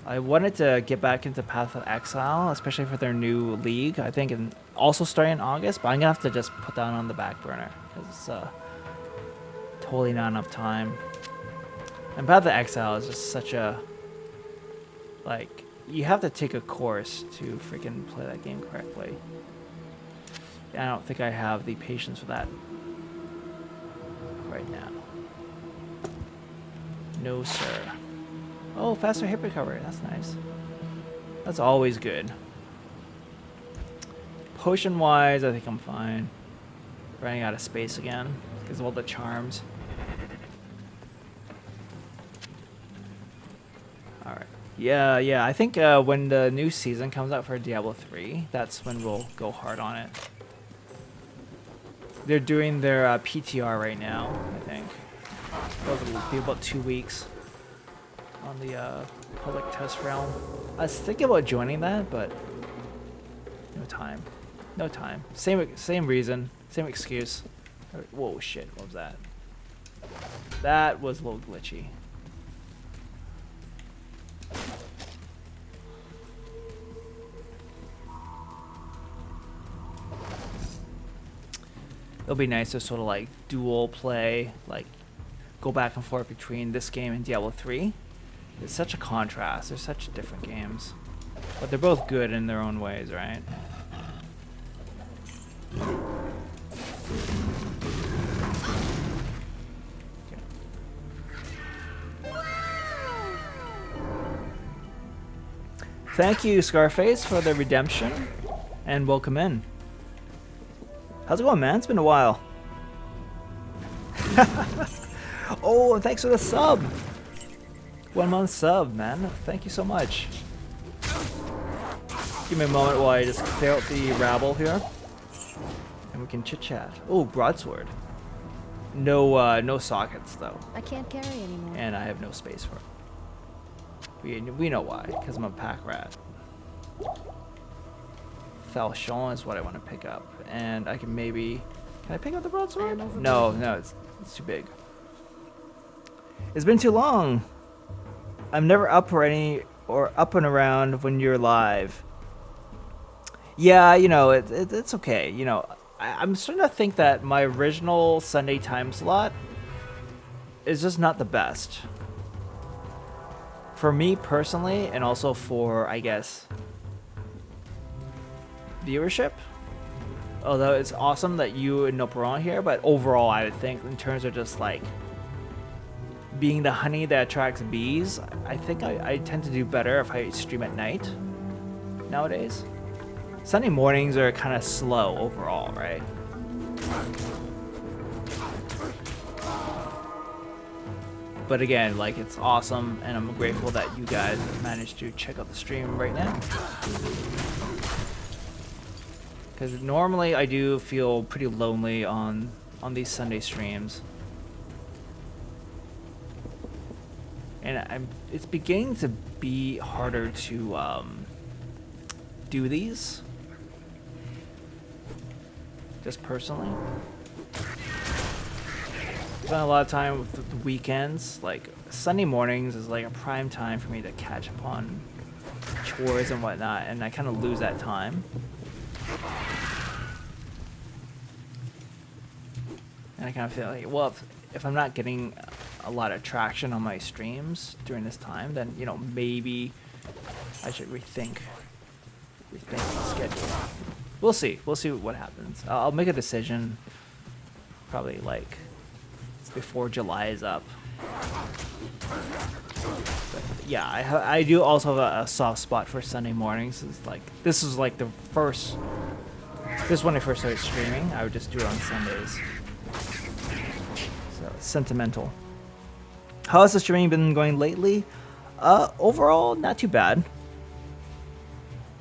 I wanted to get back into Path of Exile, especially for their new league. I think also starting in August, but I'm gonna have to just put that on the back burner because it's totally not enough time. And Path of Exile is just such a, like, you have to take a course to freaking play that game correctly. I don't think I have the patience for that right now. No, sir. Oh, faster hit recovery. That's nice. That's always good. Potion-wise, I think I'm fine. Running out of space again because of all the charms. Alright. Yeah. I think when the new season comes out for Diablo 3, that's when we'll go hard on it. They're doing their PTR right now, I think. It'll be about 2 weeks on the public test realm. I was thinking about joining that, but no time. No time. Same reason, same excuse. Whoa, shit! What was that? That was a little glitchy. It'll be nice to sort of like dual play, like go back and forth between this game and Diablo 3. It's such a contrast. They're such different games, but they're both good in their own ways, right? Thank you, Scarface, for the redemption, and welcome in. How's it going, man? It's been a while. Oh, and thanks for the sub. 1 month sub, man. Thank you so much. Give me a moment while I just clear out the rabble here, and we can chit chat. Oh, broadsword. No, no sockets though. I can't carry anymore. And I have no space for it. We know why, because I'm a pack rat. Falchion is what I want to pick up, and I can maybe. Can I pick up the broadsword? No, it's too big. It's been too long. I'm never up or up and around when you're live. Yeah, you know, it's okay. You know, I'm starting to think that my original Sunday time slot is just not the best. For me personally, and also for, I guess, viewership. Although it's awesome that you and Nope are on here, but overall I would think in terms of just like being the honey that attracts bees, I think I tend to do better if I stream at night nowadays. Sunday mornings are kind of slow overall, right? But again, like, it's awesome, and I'm grateful that you guys managed to check out the stream right now. Because normally I do feel pretty lonely on these Sunday streams. And it's beginning to be harder to do these. Just personally. Spend a lot of time with the weekends. Like Sunday mornings is like a prime time for me to catch up on chores and whatnot, and I kind of lose that time. And I kind of feel like, well, if I'm not getting a lot of traction on my streams during this time, then, you know, maybe I should rethink the schedule. We'll see. We'll see what happens. I'll make a decision probably like before July is up. But yeah, I do also have a soft spot for Sunday mornings. It's like this is like the first. This is when I first started streaming. I would just do it on Sundays. So sentimental. How has the streaming been going lately? Overall, not too bad.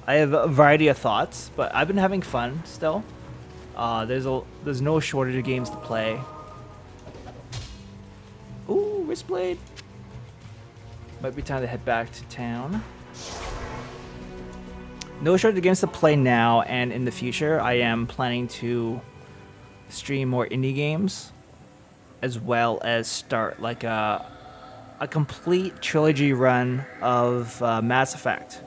I have a variety of thoughts, but I've been having fun still. There's no shortage of games to play. Ooh, wristblade. Might be time to head back to town. No shortage of games to play now and in the future. I am planning to stream more indie games, as well as start like a complete trilogy run of Mass Effect.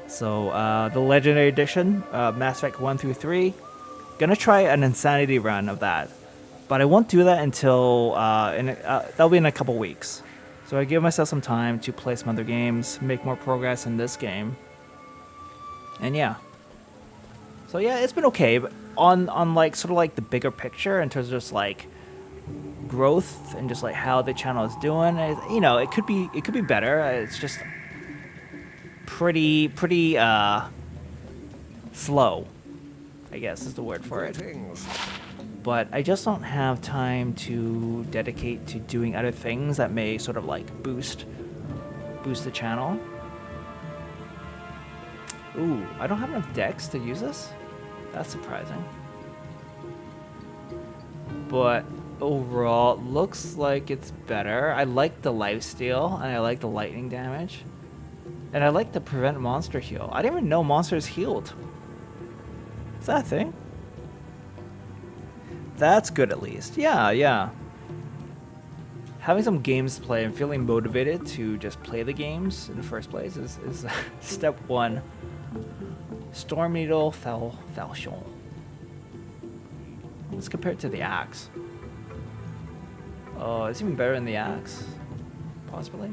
So the Legendary Edition, Mass Effect 1 through 3. Gonna try an Insanity run of that. But I won't do that until, that'll be in a couple weeks. So I give myself some time to play some other games, make more progress in this game. And yeah. So yeah, it's been okay, but on like, sort of like the bigger picture in terms of just like growth and just like how the channel is doing, you know, it could be better. It's just pretty slow, I guess is the word for it. But I just don't have time to dedicate to doing other things that may sort of like boost the channel. Ooh, I don't have enough decks to use this? That's surprising. but overall, looks like it's better. I like the lifesteal, and I like the lightning damage. And I like the prevent monster heal. I didn't even know monsters healed. Is that a thing? That's good at least. Yeah, yeah. Having some games to play and feeling motivated to just play the games in the first place is step one. Storm Needle, Falchion. Let's compare it to the axe. Oh, it's even better than the axe. Possibly.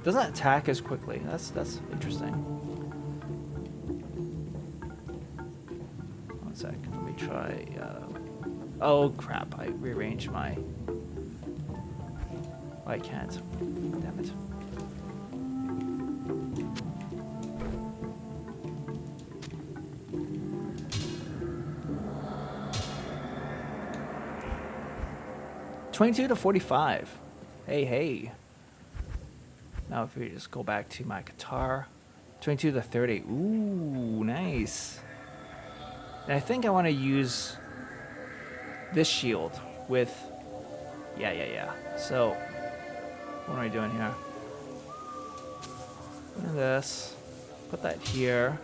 Doesn't attack as quickly. That's interesting. One sec. Let me try. Oh crap! I rearranged my. I can't. Damn it. $22 to $45. Hey, hey. Now if we just go back to my guitar, 22 to 30. Ooh, nice. And I think I want to use this shield with. Yeah. So, what am I doing here? Look at this. Put that here.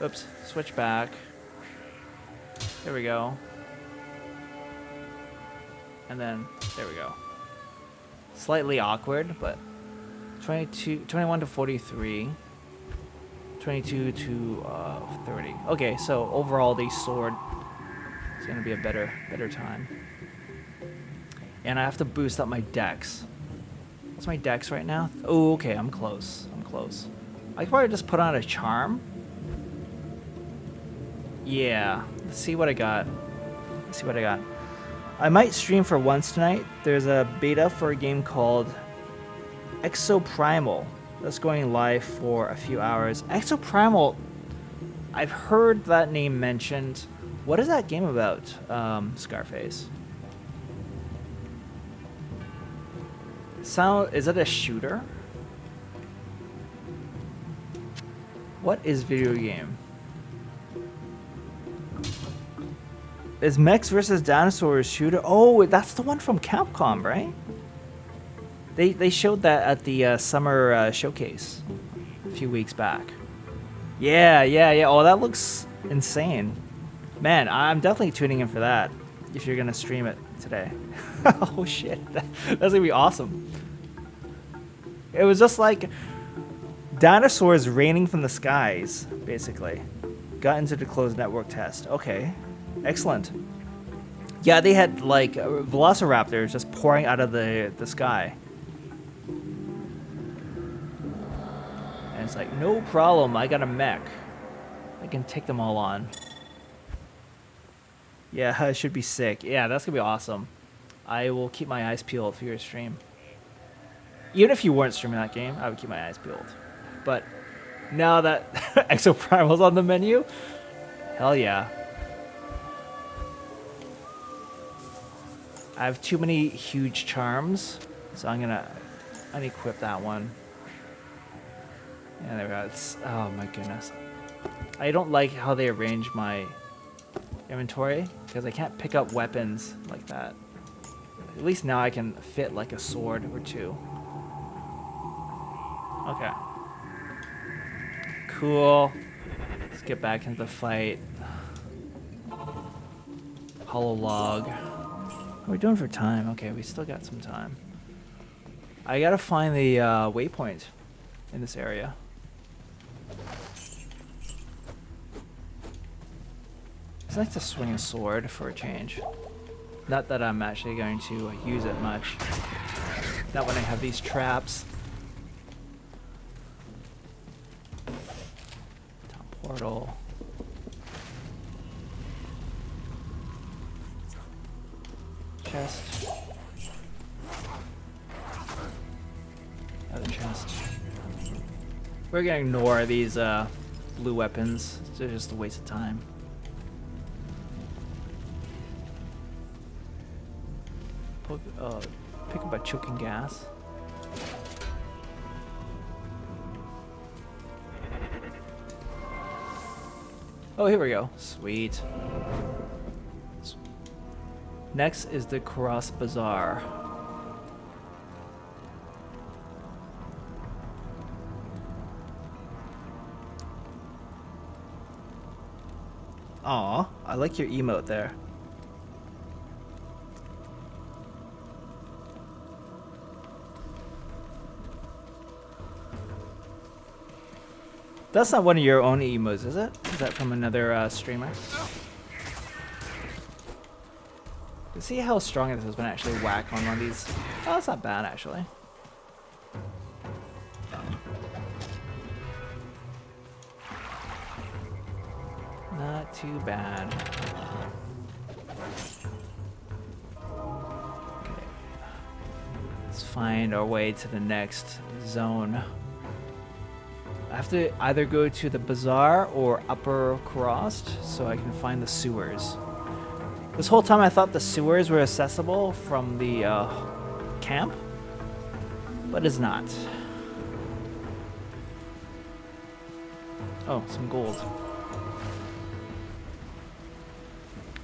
Oops. Switch back. There we go. And then, there we go. Slightly awkward, but 21 to 43. 22 to 30. Okay, so overall the sword is going to be a better time. And I have to boost up my dex. What's my dex right now? Oh, okay, I'm close. I could probably just put on a charm. Yeah, let's see what I got. I might stream for once tonight. There's a beta for a game called Exoprimal. That's going live for a few hours. Exoprimal, I've heard that name mentioned. What is that game about, Scarface? Is it a shooter? What is video game? Is Mechs vs. Dinosaurs shooter? Oh, that's the one from Capcom, right? They showed that at the summer showcase a few weeks back. Yeah. Oh, that looks insane. Man, I'm definitely tuning in for that if you're gonna stream it today. Oh shit, that's gonna be awesome. It was just like dinosaurs raining from the skies, basically. Got into the closed network test. Okay, excellent. Yeah, they had like velociraptors just pouring out of the sky. And it's like, no problem, I got a mech. I can take them all on. Yeah, it should be sick. Yeah, that's gonna be awesome. I will keep my eyes peeled for your stream. Even if you weren't streaming that game, I would keep my eyes peeled. But now that Exoprimal's on the menu, hell yeah. I have too many huge charms, so I'm gonna unequip that one. Yeah, there we go. Oh my goodness. I don't like how they arrange my inventory because I can't pick up weapons like that. At least now I can fit like a sword or two. Okay. Cool. Let's get back into the fight. Hollow log. What are we doing for time? Okay, we still got some time. I gotta find the waypoint in this area. It's nice to swing a sword for a change. Not that I'm actually going to use it much. Not when I have these traps. Top portal. Chest. Another chest. We're gonna ignore these blue weapons. They're just a waste of time. Pick up a choking gas. Oh, here we go. Sweet. Next is the Cross Bazaar. Aw, I like your emote there. That's not one of your own emotes, is it? Is that from another streamer? Let's see how strong it is when I actually whack on one of these. Oh, that's not bad, actually. Not too bad. Okay. Let's find our way to the next zone. I have to either go to the bazaar or Upper Crossed so I can find the sewers. This whole time I thought the sewers were accessible from the camp, but it's not. Oh, some gold.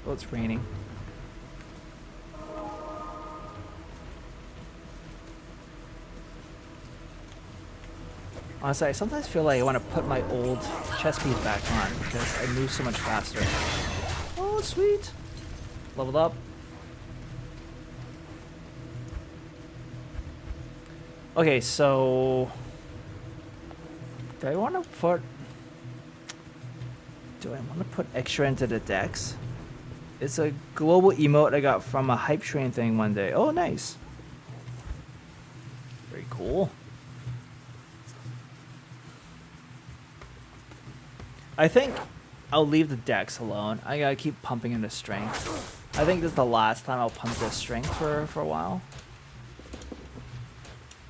Oh, it's raining. Honestly, I sometimes feel like I want to put my old chest piece back on because I move so much faster. Oh, sweet. Leveled up. Okay, so do I want to put extra into the decks? It's a global emote I got from a hype train thing one day. Oh, nice. Very cool. I think I'll leave the decks alone. I gotta keep pumping into strength. I think this is the last time I'll pump this strength for a while.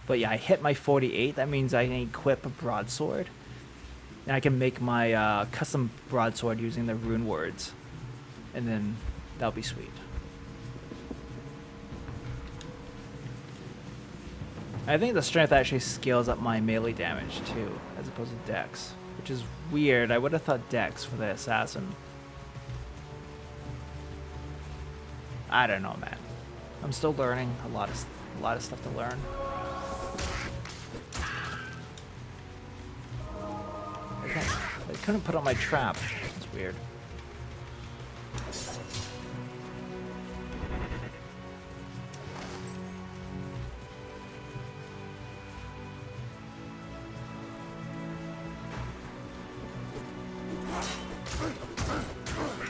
But yeah, I hit my 48. That means I can equip a broadsword. And I can make my custom broadsword using the rune words. And then that'll be sweet. I think the strength actually scales up my melee damage too, as opposed to dex. Which is weird. I would have thought dex for the assassin. I don't know, man. I'm still learning. A lot of stuff to learn. I couldn't put on my trap. That's weird.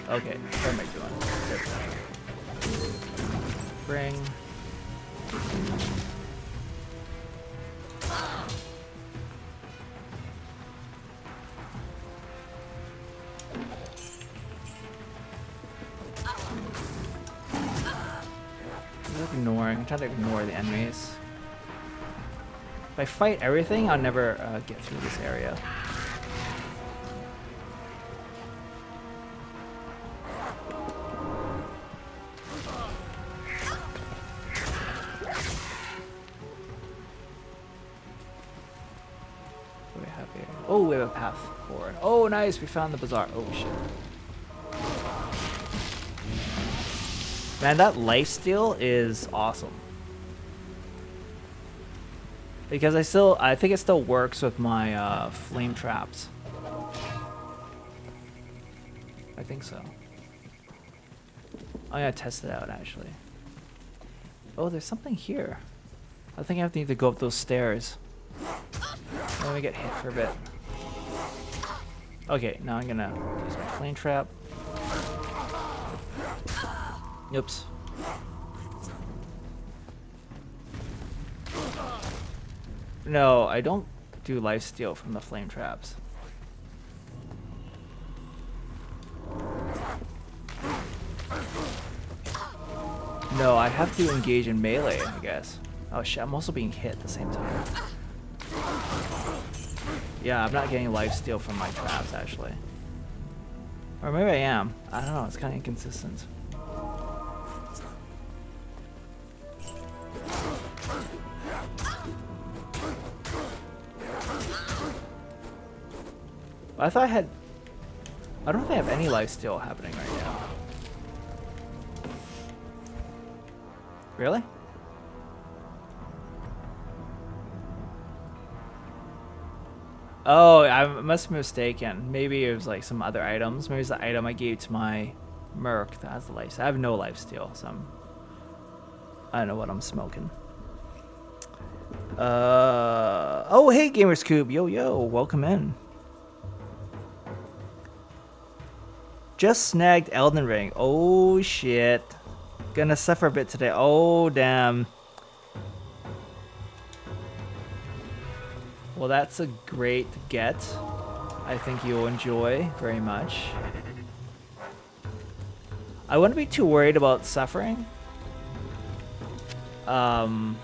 Okay, what am I doing? Bring. I'm trying to ignore the enemies. If I fight everything, I'll never get through this area. Oh, we have a path forward. Oh, nice. We found the bazaar. Oh, shit. Man, that lifesteal is awesome. Because I think it still works with my flame traps. I think so. I'm gonna test it out, actually. Oh, there's something here. I think I have to need to go up those stairs. Let me get hit for a bit. Okay, now I'm gonna use my flame trap. Oops. No, I don't do lifesteal from the flame traps. No, I have to engage in melee, I guess. Oh shit, I'm also being hit at the same time. Yeah, I'm not getting lifesteal from my traps, actually. Or maybe I am. I don't know, it's kind of inconsistent. I thought I don't think I have any lifesteal happening right now. Really? Oh, I must be mistaken. Maybe it was like some other items. Maybe it's the item I gave to my merc that has the life. I have no life steal, so I don't know what I'm smoking. Oh, hey, Gamers Cube. Yo, welcome in. Just snagged Elden Ring. Oh, shit. Gonna suffer a bit today. Oh, damn. Well, that's a great get. I think you'll enjoy very much. I wouldn't be too worried about suffering. I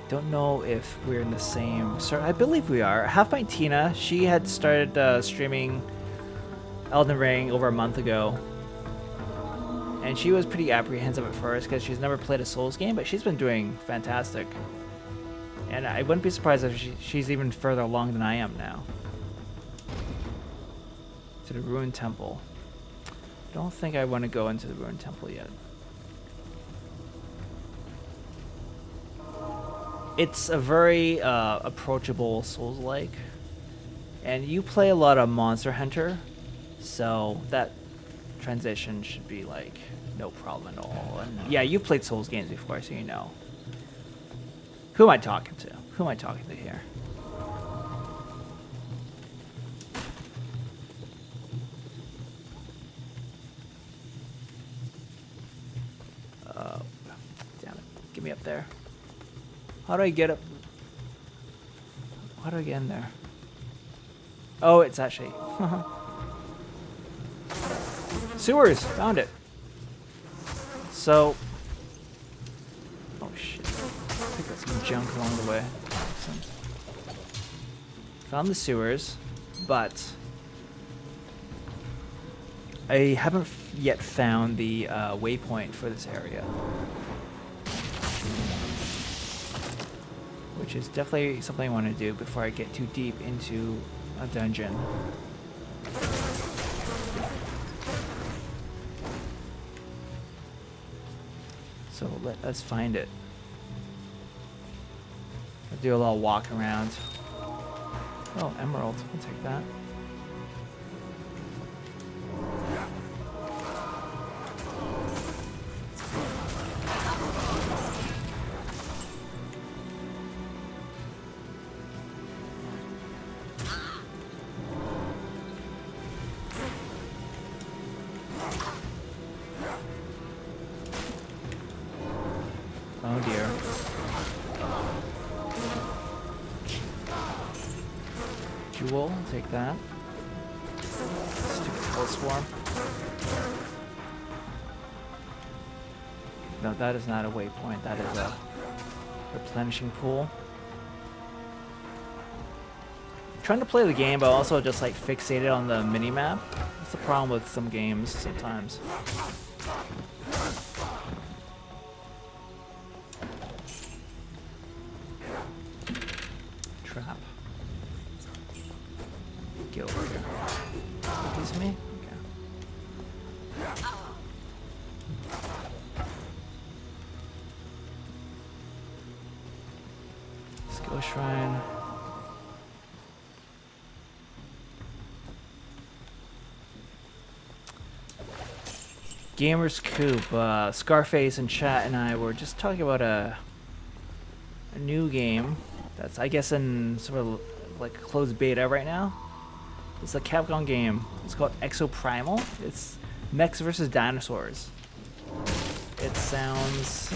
don't know if we're in the same... I believe we are. Half Pint Tina, she had started streaming Elden Ring over a month ago. And she was pretty apprehensive at first because she's never played a Souls game, but she's been doing fantastic. And I wouldn't be surprised if she's even further along than I am now. To the Ruined Temple. Don't think I want to go into the Ruined Temple yet. It's a very approachable Souls-like. And you play a lot of Monster Hunter, so that transition should be like no problem at all. And yeah, you've played Souls games before, so you know. Who am I talking to? Who am I talking to here? Damn it. Get me up there. How do I get up? How do I get in there? Oh, it's actually... Sewers! Found it. So... Oh shit. Pick up some junk along the way. Found the sewers, but... I haven't yet found the waypoint for this area. Which is definitely something I want to do before I get too deep into a dungeon. So let us find it. I'll do a little walk around. Oh, emerald. I'll take that. Oh dear. Jewel, take that. Stupid hell swarm. No, that is not a waypoint. That is a replenishing pool. I'm trying to play the game, but also just like fixated on the mini-map. That's the problem with some games sometimes. Trap. Get over here. Piece of me? Okay. Skill shrine. Gamers Coop, Scarface and chat and I were just talking about a new game that's, I guess, in sort of like closed beta right now. It's a Capcom game. It's called Exoprimal. It's mechs versus dinosaurs. It sounds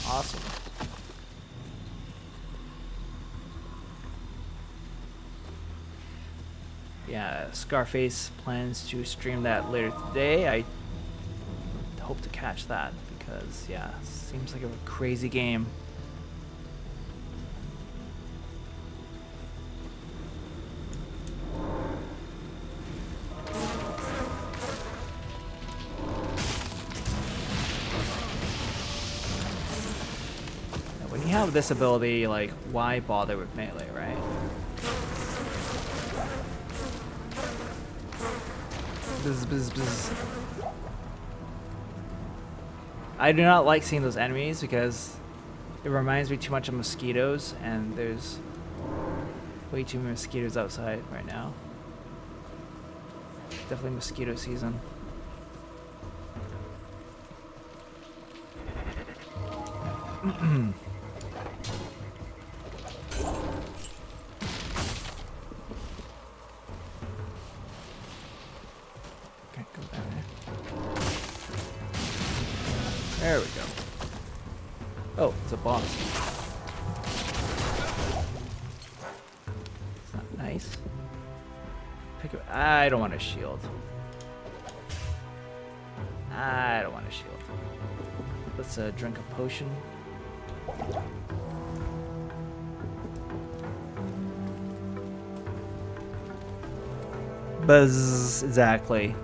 awesome. Yeah, Scarface plans to stream that later today. I hope to catch that because, yeah, seems like a crazy game. When you have this ability, like, why bother with melee, right? Bzz, bzz, bzz. I do not like seeing those enemies because it reminds me too much of mosquitoes, and there's way too many mosquitoes outside right now. Definitely mosquito season. Okay, go down there. There we go. Oh, it's a boss. It's not nice. Pick up. I don't want a shield. I don't want a shield. Let's drink a potion. Buzz. Exactly.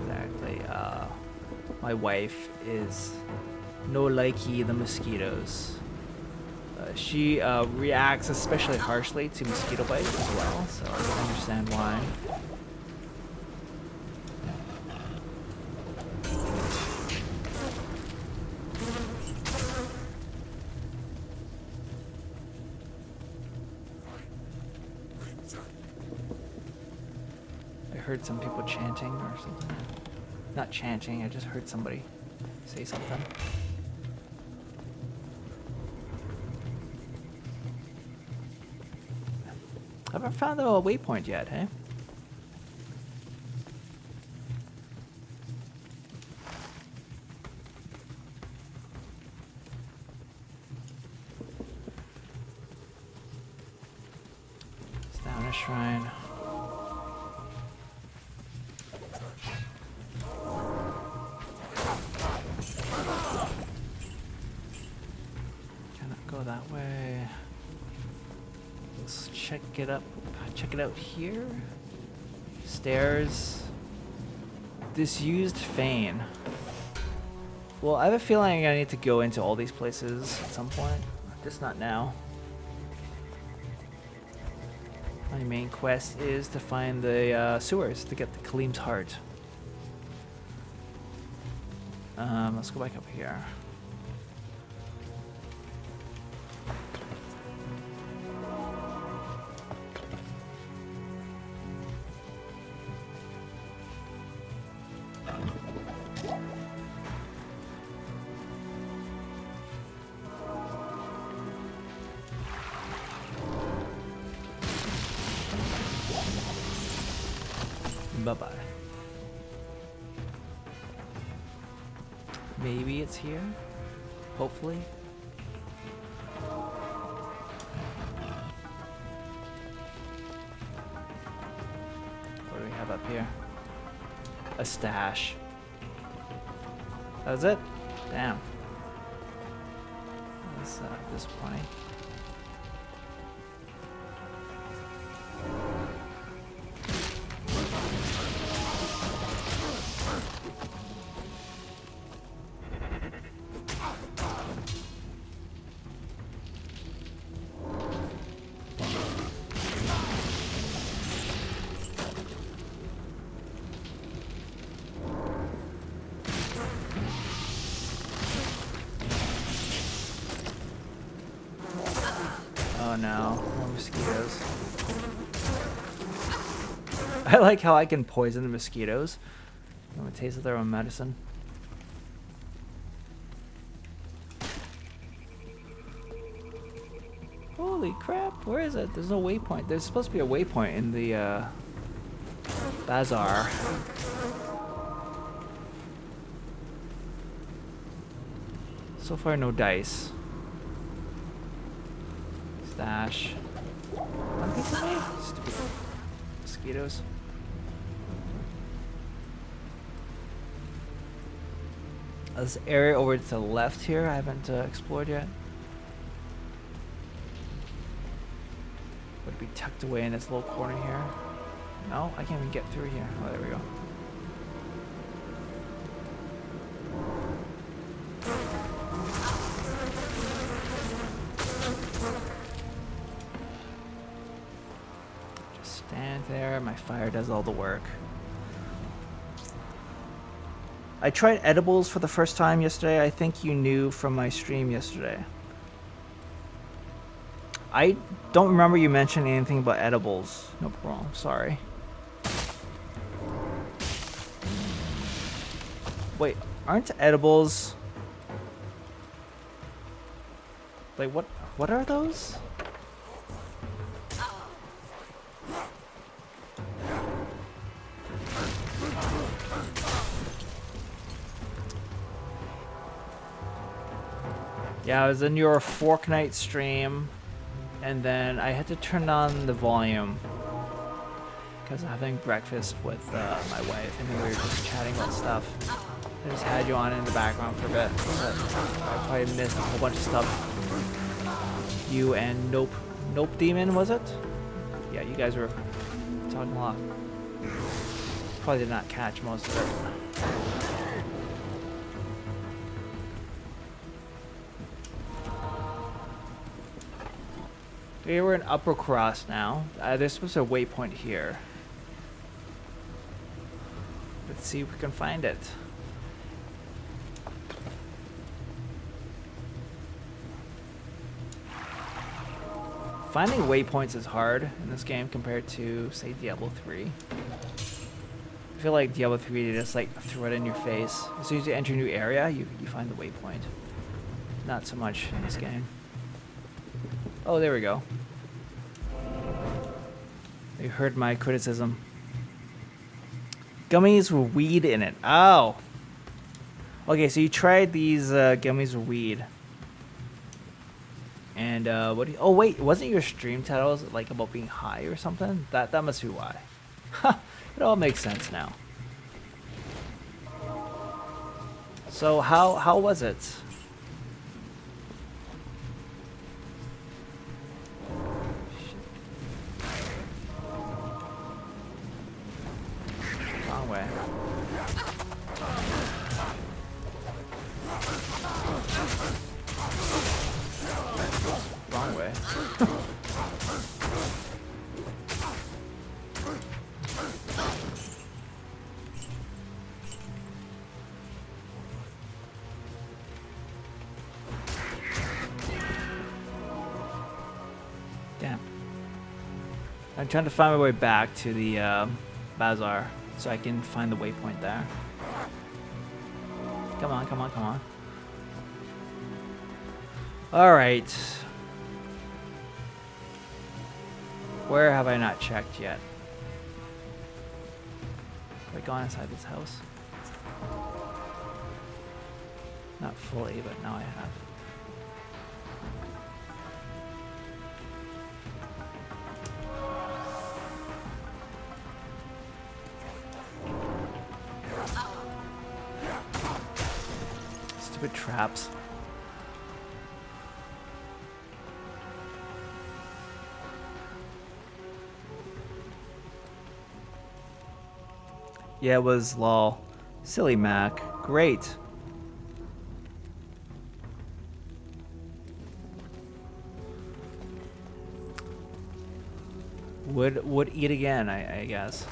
Exactly. My wife is no likey the mosquitoes. She reacts especially harshly to mosquito bites as well, so I can understand why. I heard some people chanting or something. Not chanting, I just heard somebody say something. I haven't found the waypoint yet, hey? It's down a shrine. Cannot go that way. Let's check it up. Check it out here. Stairs. Disused Fane. Well, I have a feeling I need to go into all these places at some point. Just not now. My main quest is to find the sewers to get the Kaleem's heart. Let's go back up here. Bye-bye. Maybe it's here? Hopefully. What do we have up here? A stash. That's it? Damn. That's disappointing. Oh no, more mosquitoes. I like how I can poison the mosquitoes. I'm gonna taste of their own medicine. Holy crap, where is it? There's no waypoint. There's supposed to be a waypoint in the bazaar. So far, no dice. Stash. One piece of me? Stupid mosquitoes. This area over to the left here, I haven't explored yet. Would it be tucked away in this little corner here? No, I can't even get through here. Oh, there we go. Just stand there. My fire does all the work. I tried edibles for the first time yesterday. I think you knew from my stream yesterday. I don't remember you mentioning anything about edibles. No problem. Sorry. Wait, aren't edibles... Like, what are those? Yeah, I was in your Fortnite stream, and then I had to turn on the volume because I'm having breakfast with my wife, and then we were just chatting about stuff. I just had you on in the background for a bit, but I probably missed a whole bunch of stuff. You and Nope Demon, was it? Yeah, you guys were talking a lot. Probably did not catch most of it. Okay, we're in Upper Cross now. There's supposed to be a waypoint here. Let's see if we can find it. Finding waypoints is hard in this game compared to, say, Diablo 3. I feel like Diablo 3, they just like throw it in your face. As soon as you enter a new area, you find the waypoint. Not so much in this game. Oh, there we go. You heard my criticism. Gummies with weed in it. Oh. Okay, so you tried these gummies with weed. And what do you... Oh wait, wasn't your stream title like about being high or something? That must be why. It all makes sense now. So how was it? Wrong way. Wrong way. Damn. I'm trying to find my way back to the bazaar so I can find the waypoint there. Come on, come on, come on. Alright. Where have I not checked yet? Have I gone inside this house? Not fully, but now I have. Stupid traps. Yeah, it was lol. Silly Mac. Great. Would eat again, I guess.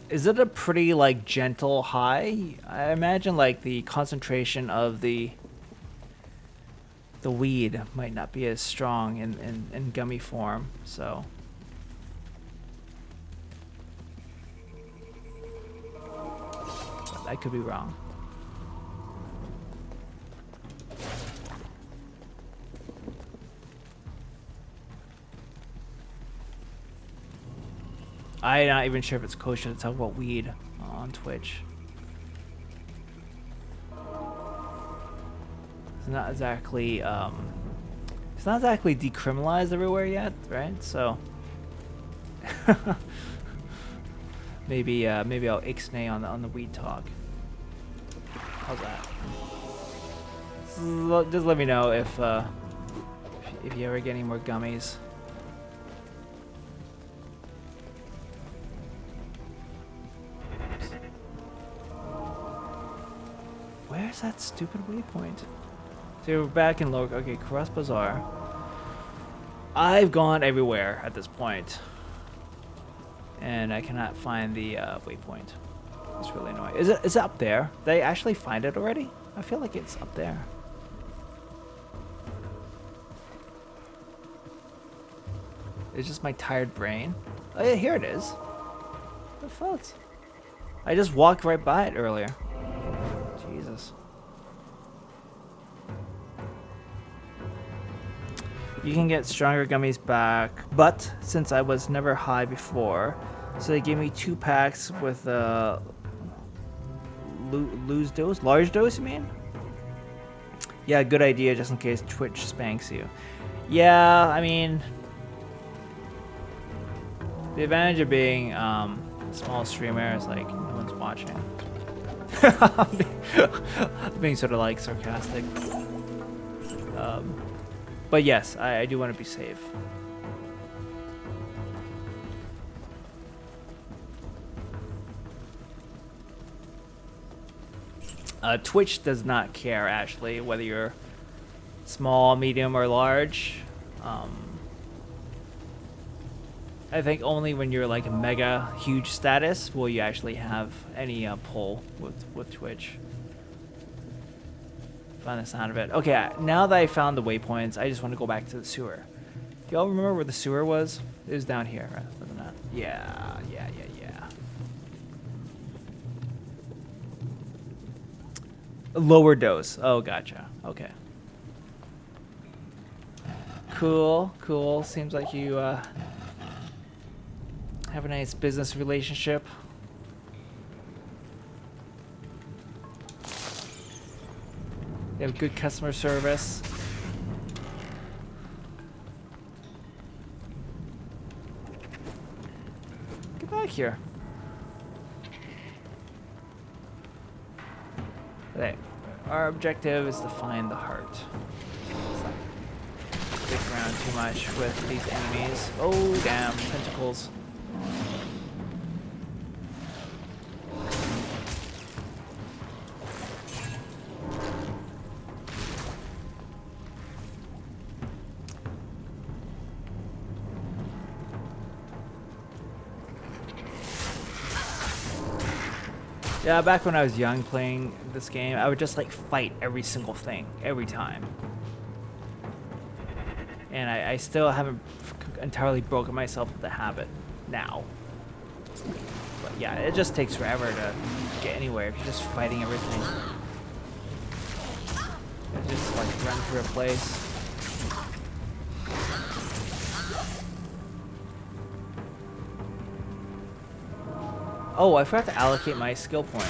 Is it a pretty like gentle high? I imagine like the concentration of the weed might not be as strong in gummy form, so. But I could be wrong. I'm not even sure if it's kosher to talk about weed on Twitch. It's not exactly decriminalized everywhere yet, right? So maybe I'll ixnay on the weed talk. How's that? Just let me know if you ever get any more gummies. Where's that stupid waypoint? So we're back in Lower... Okay, Cross Bazaar. I've gone everywhere at this point. and I cannot find the waypoint. It's really annoying. Is it up there? Did I actually find it already? I feel like it's up there. It's just my tired brain. Oh yeah, here it is. What the fuck? I just walked right by it earlier. Jesus. You can get stronger gummies back, but since I was never high before, so they gave me 2 packs with lose dose, large dose. You mean? Yeah, good idea. Just in case Twitch spanks you. Yeah, I mean, the advantage of being a small streamer is like no one's watching. Being sort of like sarcastic. But yes, I do want to be safe. Twitch does not care actually whether you're small, medium, or large. I think only when you're like a mega huge status will you actually have any pull with Twitch. Find the sound of it. Okay, now that I found the waypoints, I just want to go back to the sewer. Y'all remember where the sewer was? It was down here, right? Wasn't it? Yeah. A lower dose. Oh, gotcha. Okay. Cool. Seems like you have a nice business relationship. They have good customer service. Get back here. Okay. Our objective is to find the heart. Let's not stick around too much with these enemies. Oh, damn. Tentacles. Yeah, back when I was young playing this game, I would just like fight every single thing, every time. And I still haven't entirely broken myself of the habit now. But yeah, it just takes forever to get anywhere if you're just fighting everything. You just like run through a place. Oh, I forgot to allocate my skill point.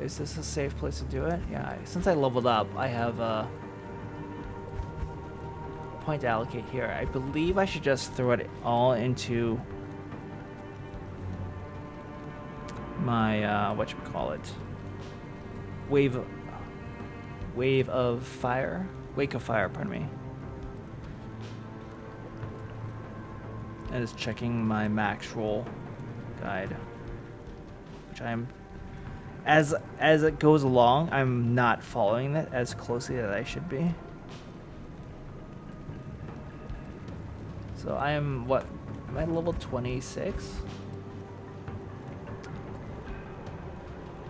Is this a safe place to do it? Yeah, since I leveled up, I have a point to allocate here. I believe I should just throw it all into my, whatchamacallit, Wave of Fire? Wake of Fire, pardon me. And just checking my max roll guide, which I'm, as it goes along, I'm not following it as closely as I should be. So I am, what, am I level 26?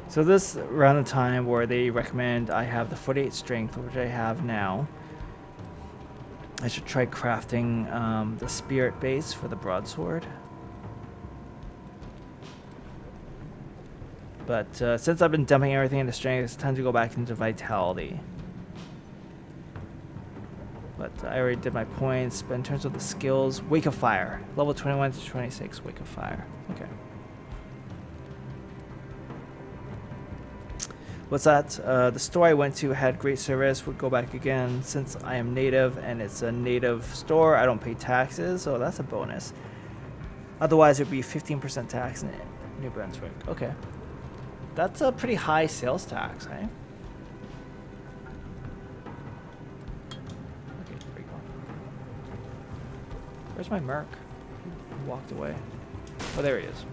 So this around the time where they recommend I have the 48 strength, which I have now. I should try crafting the spirit base for the broadsword. But since I've been dumping everything into strength, it's time to go back into vitality. But I already did my points. But in terms of the skills, Wake of Fire. Level 21 to 26, Wake of Fire. Okay. What's that? The store I went to had great service. Would go back again. Since I am native and it's a native store, I don't pay taxes. So that's a bonus. Otherwise, it would be 15% tax in New Brunswick. Okay. That's a pretty high sales tax, eh? Okay, here we go. Where's my merc? He walked away. Oh, there he is.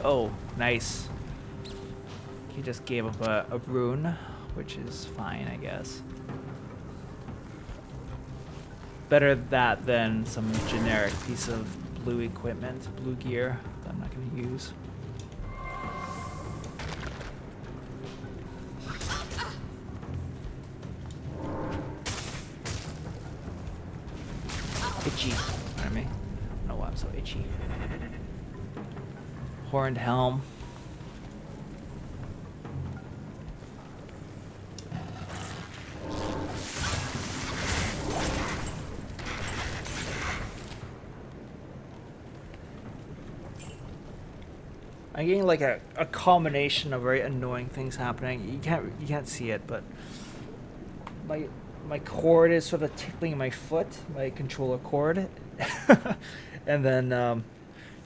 Oh, nice. He just gave up a rune, which is fine, I guess. Better that than some generic piece of blue equipment, blue gear that I'm not going to use. Itchy. Pardon me. I don't know why I'm so itchy. Horned helm. I'm getting like a combination of very annoying things happening. You can't see it, but my cord is sort of tickling my foot, my controller cord, and then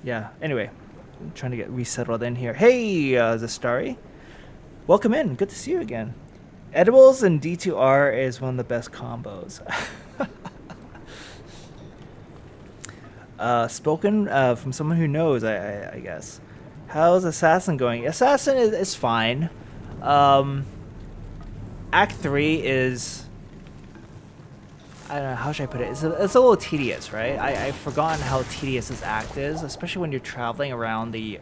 yeah. Anyway, I'm trying to get resettled in here. Hey, Zastari, welcome in. Good to see you again. Edibles and D2R is one of the best combos. Spoken from someone who knows, I guess. How's Assassin going? Assassin is fine. Act 3 is... I don't know, how should I put it? It's a little tedious, right? I've forgotten how tedious this act is, especially when you're traveling around the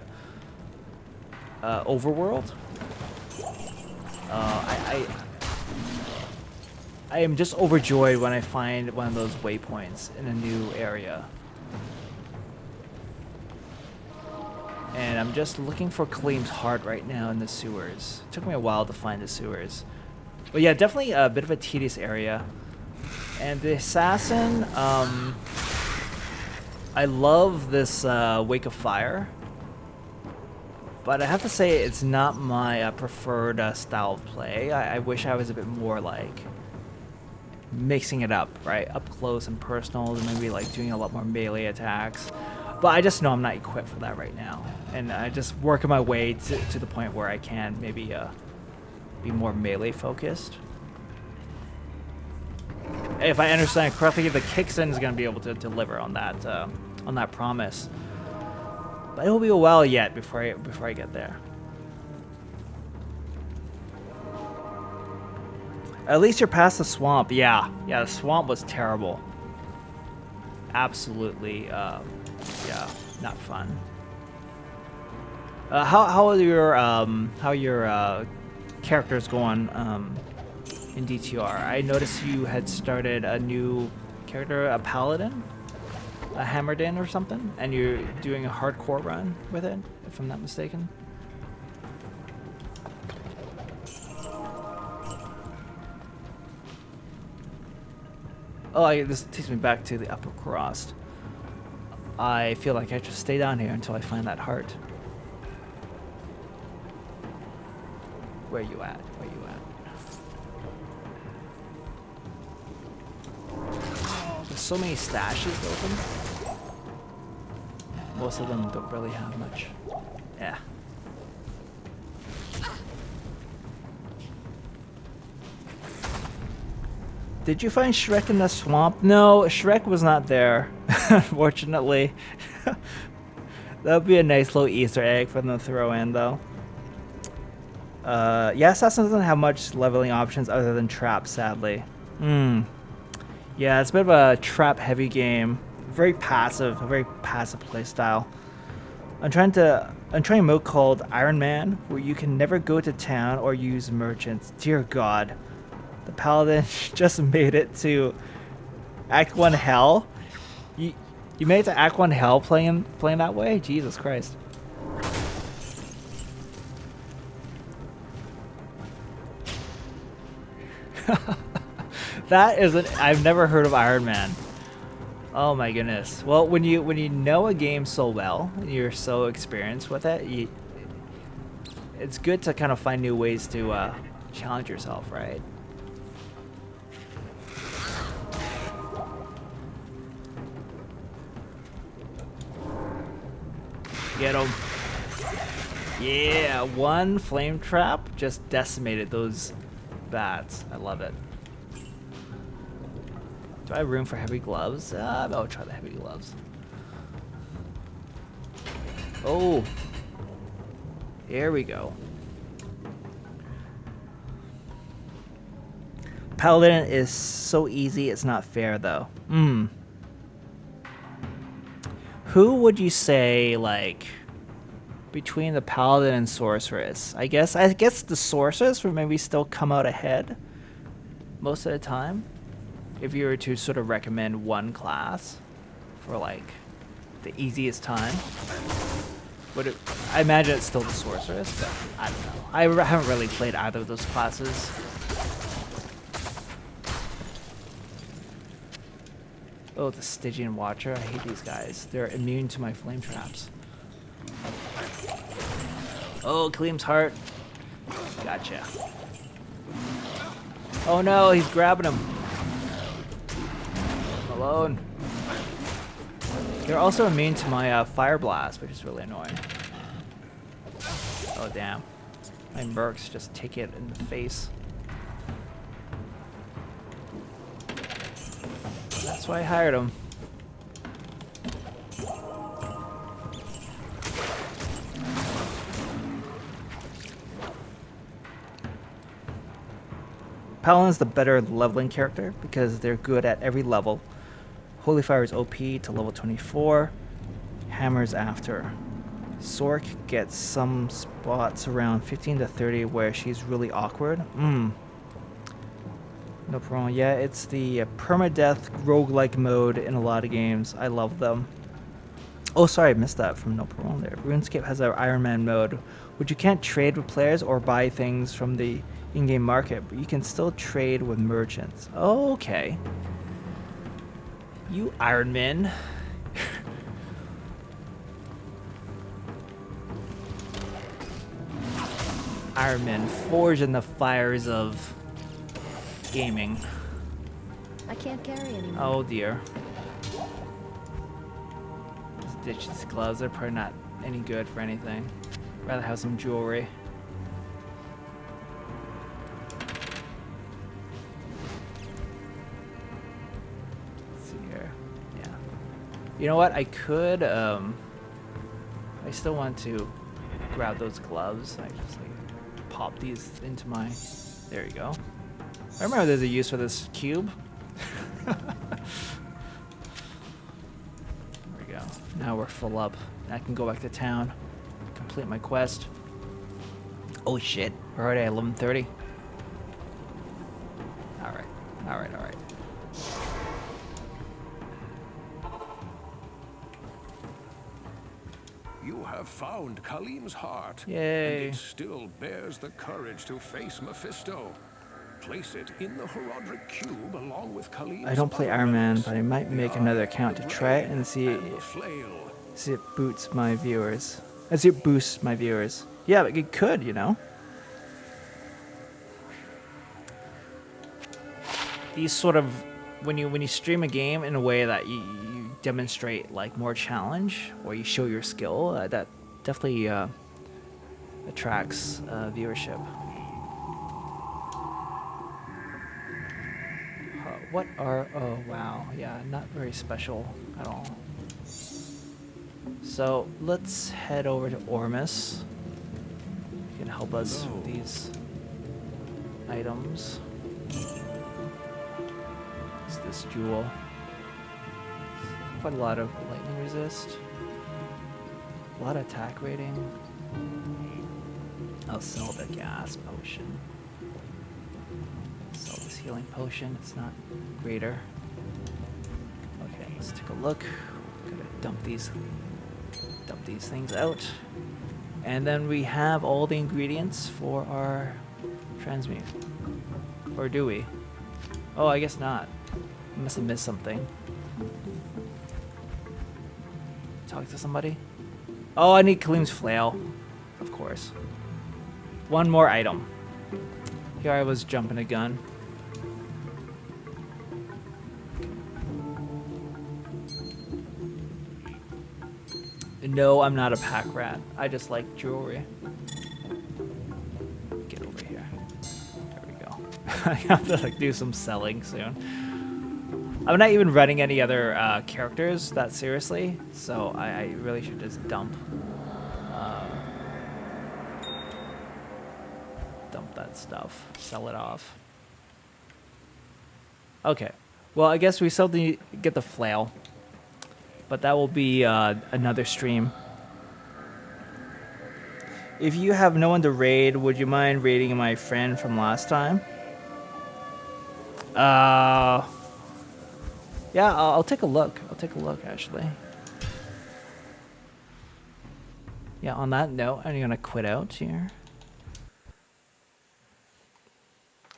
overworld. I am just overjoyed when I find one of those waypoints in a new area. And I'm just looking for Kaleem's heart right now in the sewers. It took me a while to find the sewers. But yeah, definitely a bit of a tedious area. And the assassin, I love this Wake of Fire. But I have to say it's not my preferred style of play. I wish I was a bit more like mixing it up, right? Up close and personal, and maybe like doing a lot more melee attacks. But I just know I'm not equipped for that right now. And I just working my way to the point where I can maybe be more melee focused. If I understand correctly, the Kicksin is going to be able to deliver on that promise. But it will be a while yet before I get there. At least you're past the swamp. Yeah, the swamp was terrible. Absolutely, yeah, not fun. How are your characters going in DTR? I noticed you had started a new character, a paladin, a Hammerdin or something, and you're doing a hardcore run with it, if I'm not mistaken. Oh, this takes me back to the upper crust. I feel like I should stay down here until I find that heart. Where you at? Where you at? There's so many stashes open. Most of them don't really have much. Yeah. Did you find Shrek in the swamp? No, Shrek was not there, unfortunately. That would be a nice little Easter egg for them to throw in, though. Yeah, Assassin doesn't have much leveling options other than trap, sadly. Yeah, it's a bit of a trap-heavy game. Very passive, a very passive playstyle. I'm trying a mode called Iron Man, where you can never go to town or use merchants. Dear God. The paladin just made it to Act 1 Hell. You made it to Act 1 Hell playing that way? Jesus Christ. That is I've never heard of Iron Man. Oh my goodness. Well, when you know a game so well, and you're so experienced with it, it's good to kind of find new ways to challenge yourself, right? Get him. Yeah, one flame trap just decimated those bats. I love it. Do I have room for heavy gloves? I'll try the heavy gloves. Oh. Here we go. Paladin is so easy, it's not fair though. Who would you say, like, between the Paladin and Sorceress? I guess the Sorceress would maybe still come out ahead most of the time, if you were to sort of recommend one class for, like, the easiest time. I imagine it's still the Sorceress, but I don't know. I haven't really played either of those classes. Oh, the Stygian Watcher. I hate these guys. They're immune to my flame traps. Oh, Kaleem's heart. Gotcha. Oh no, he's grabbing him. I'm alone. They're also immune to my Fire Blast, which is really annoying. Oh damn. My mercs just take it in the face. That's why I hired him. Paladin's the better leveling character because they're good at every level. Holy Fire is OP to level 24. Hammer's after. Sork gets some spots around 15 to 30 where she's really awkward. No problem. Yeah, it's the permadeath roguelike mode in a lot of games. I love them. Oh, sorry, I missed that from No Problem there. RuneScape has our Iron Man mode, which you can't trade with players or buy things from the in-game market, but you can still trade with merchants. Oh, okay. You Iron Man. Iron Man, forged in the fires of gaming. I can't carry anymore. Oh dear. Just ditch these gloves. They're probably not any good for anything. Rather have some jewelry. Let's see here. Yeah. You know what? I could. I still want to grab those gloves. I just like pop these into my. There you go. I remember there's a use for this cube. There we go. Now we're full up. I can go back to town, complete my quest. Oh shit, we're already at 11:30. Alright, alright, alright. You have found Kaleem's heart. Yay. And it still bears the courage to face Mephisto. Place it in the Herodric Cube along with Kaleem's. I don't play Iron Man, but I might make another account to try it and see it boosts my viewers. Yeah, but it could, you know. These sort of when you stream a game in a way that you demonstrate like more challenge or you show your skill, that definitely attracts viewership. Oh wow, yeah, not very special at all. So let's head over to Ormus. You can help us with these items. It's this jewel. Quite a lot of lightning resist. A lot of attack rating. I'll sell the gas potion. Sell this healing potion. It's not greater. Okay, let's take a look. Gotta dump these things out. And then we have all the ingredients for our transmute. Or do we? Oh, I guess not. I must have missed something. Talk to somebody? Oh, I need Kaleem's flail. Of course. One more item. Here I was jumping a gun. No, I'm not a pack rat. I just like jewelry. Get over here. There we go. I have to like do some selling soon. I'm not even running any other characters that seriously, so I really should just dump that stuff. Sell it off. Okay. Well, I guess we still need to get the flail. But that will be another stream. If you have no one to raid, would you mind raiding my friend from last time? Yeah, I'll take a look. I'll take a look, actually. Yeah, on that note, I'm going to quit out here.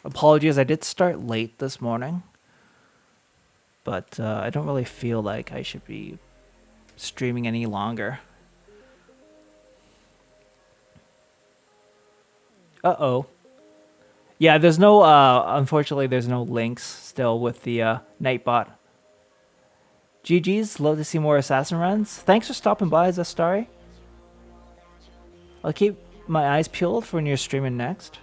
Apologies, I did start late this morning. But I don't really feel like I should be streaming any longer. Uh-oh. Yeah, there's no, unfortunately, there's no links still with the Nightbot. GG's, love to see more assassin runs. Thanks for stopping by, Zastari. I'll keep my eyes peeled for when you're streaming next.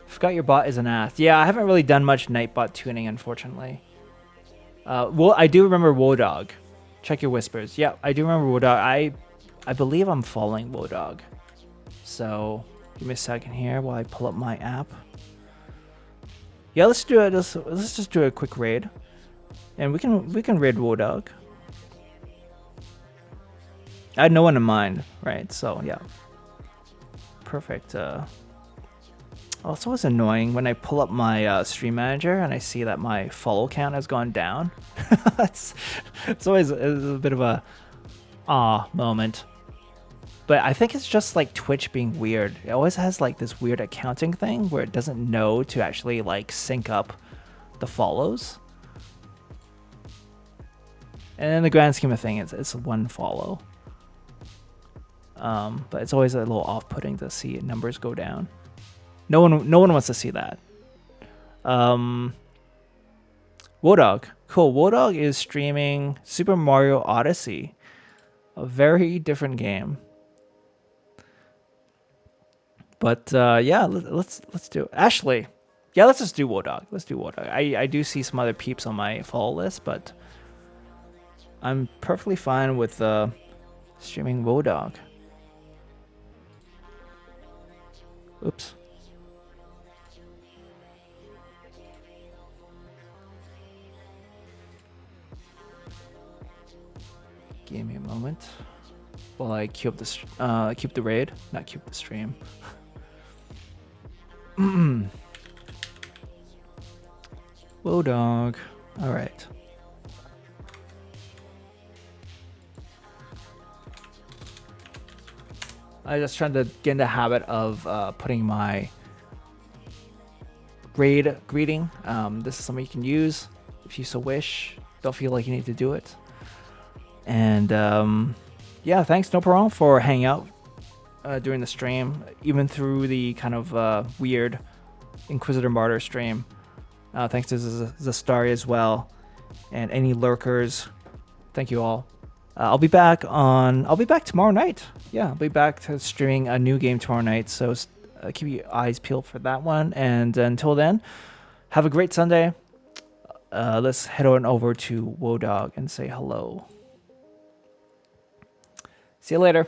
Forgot your bot is an ass. Yeah, I haven't really done much Nightbot tuning, unfortunately. Well, I do remember Wodog. Check your whispers. Yeah, I do remember Wodog. I believe I'm following Wodog. So, give me a second here while I pull up my app. Yeah, let's do it. Let's just do a quick raid. And we can raid Wodog. I had no one in mind, right? So, yeah. Perfect. Also, it's annoying when I pull up my stream manager and I see that my follow count has gone down. it's always a bit of a moment. But I think it's just like Twitch being weird. It always has like this weird accounting thing where it doesn't know to actually like sync up the follows. And in the grand scheme of things, it's one follow. But it's always a little off-putting to see numbers go down. No one wants to see that. Wodog. Cool. Wodog is streaming Super Mario Odyssey. A very different game. But yeah, let's do it. Ashley. Yeah, let's just do Wodog. Let's do Wodog. I do see some other peeps on my follow list, but I'm perfectly fine with streaming Wodog. Oops. Give me a moment while I queue up the raid, not queue up the stream. Wodog. All right. I just trying to get in the habit of putting my raid greeting. This is something you can use if you so wish. Don't feel like you need to do it. And yeah, thanks Noperon for hanging out during the stream, even through the kind of weird Inquisitor Martyr stream. Thanks to Zastari as well, and any lurkers. Thank you all. I'll be back tomorrow night. Yeah, I'll be back to streaming a new game tomorrow night. So keep your eyes peeled for that one. And until then, have a great Sunday. Let's head on over to Wodog and say hello. See you later.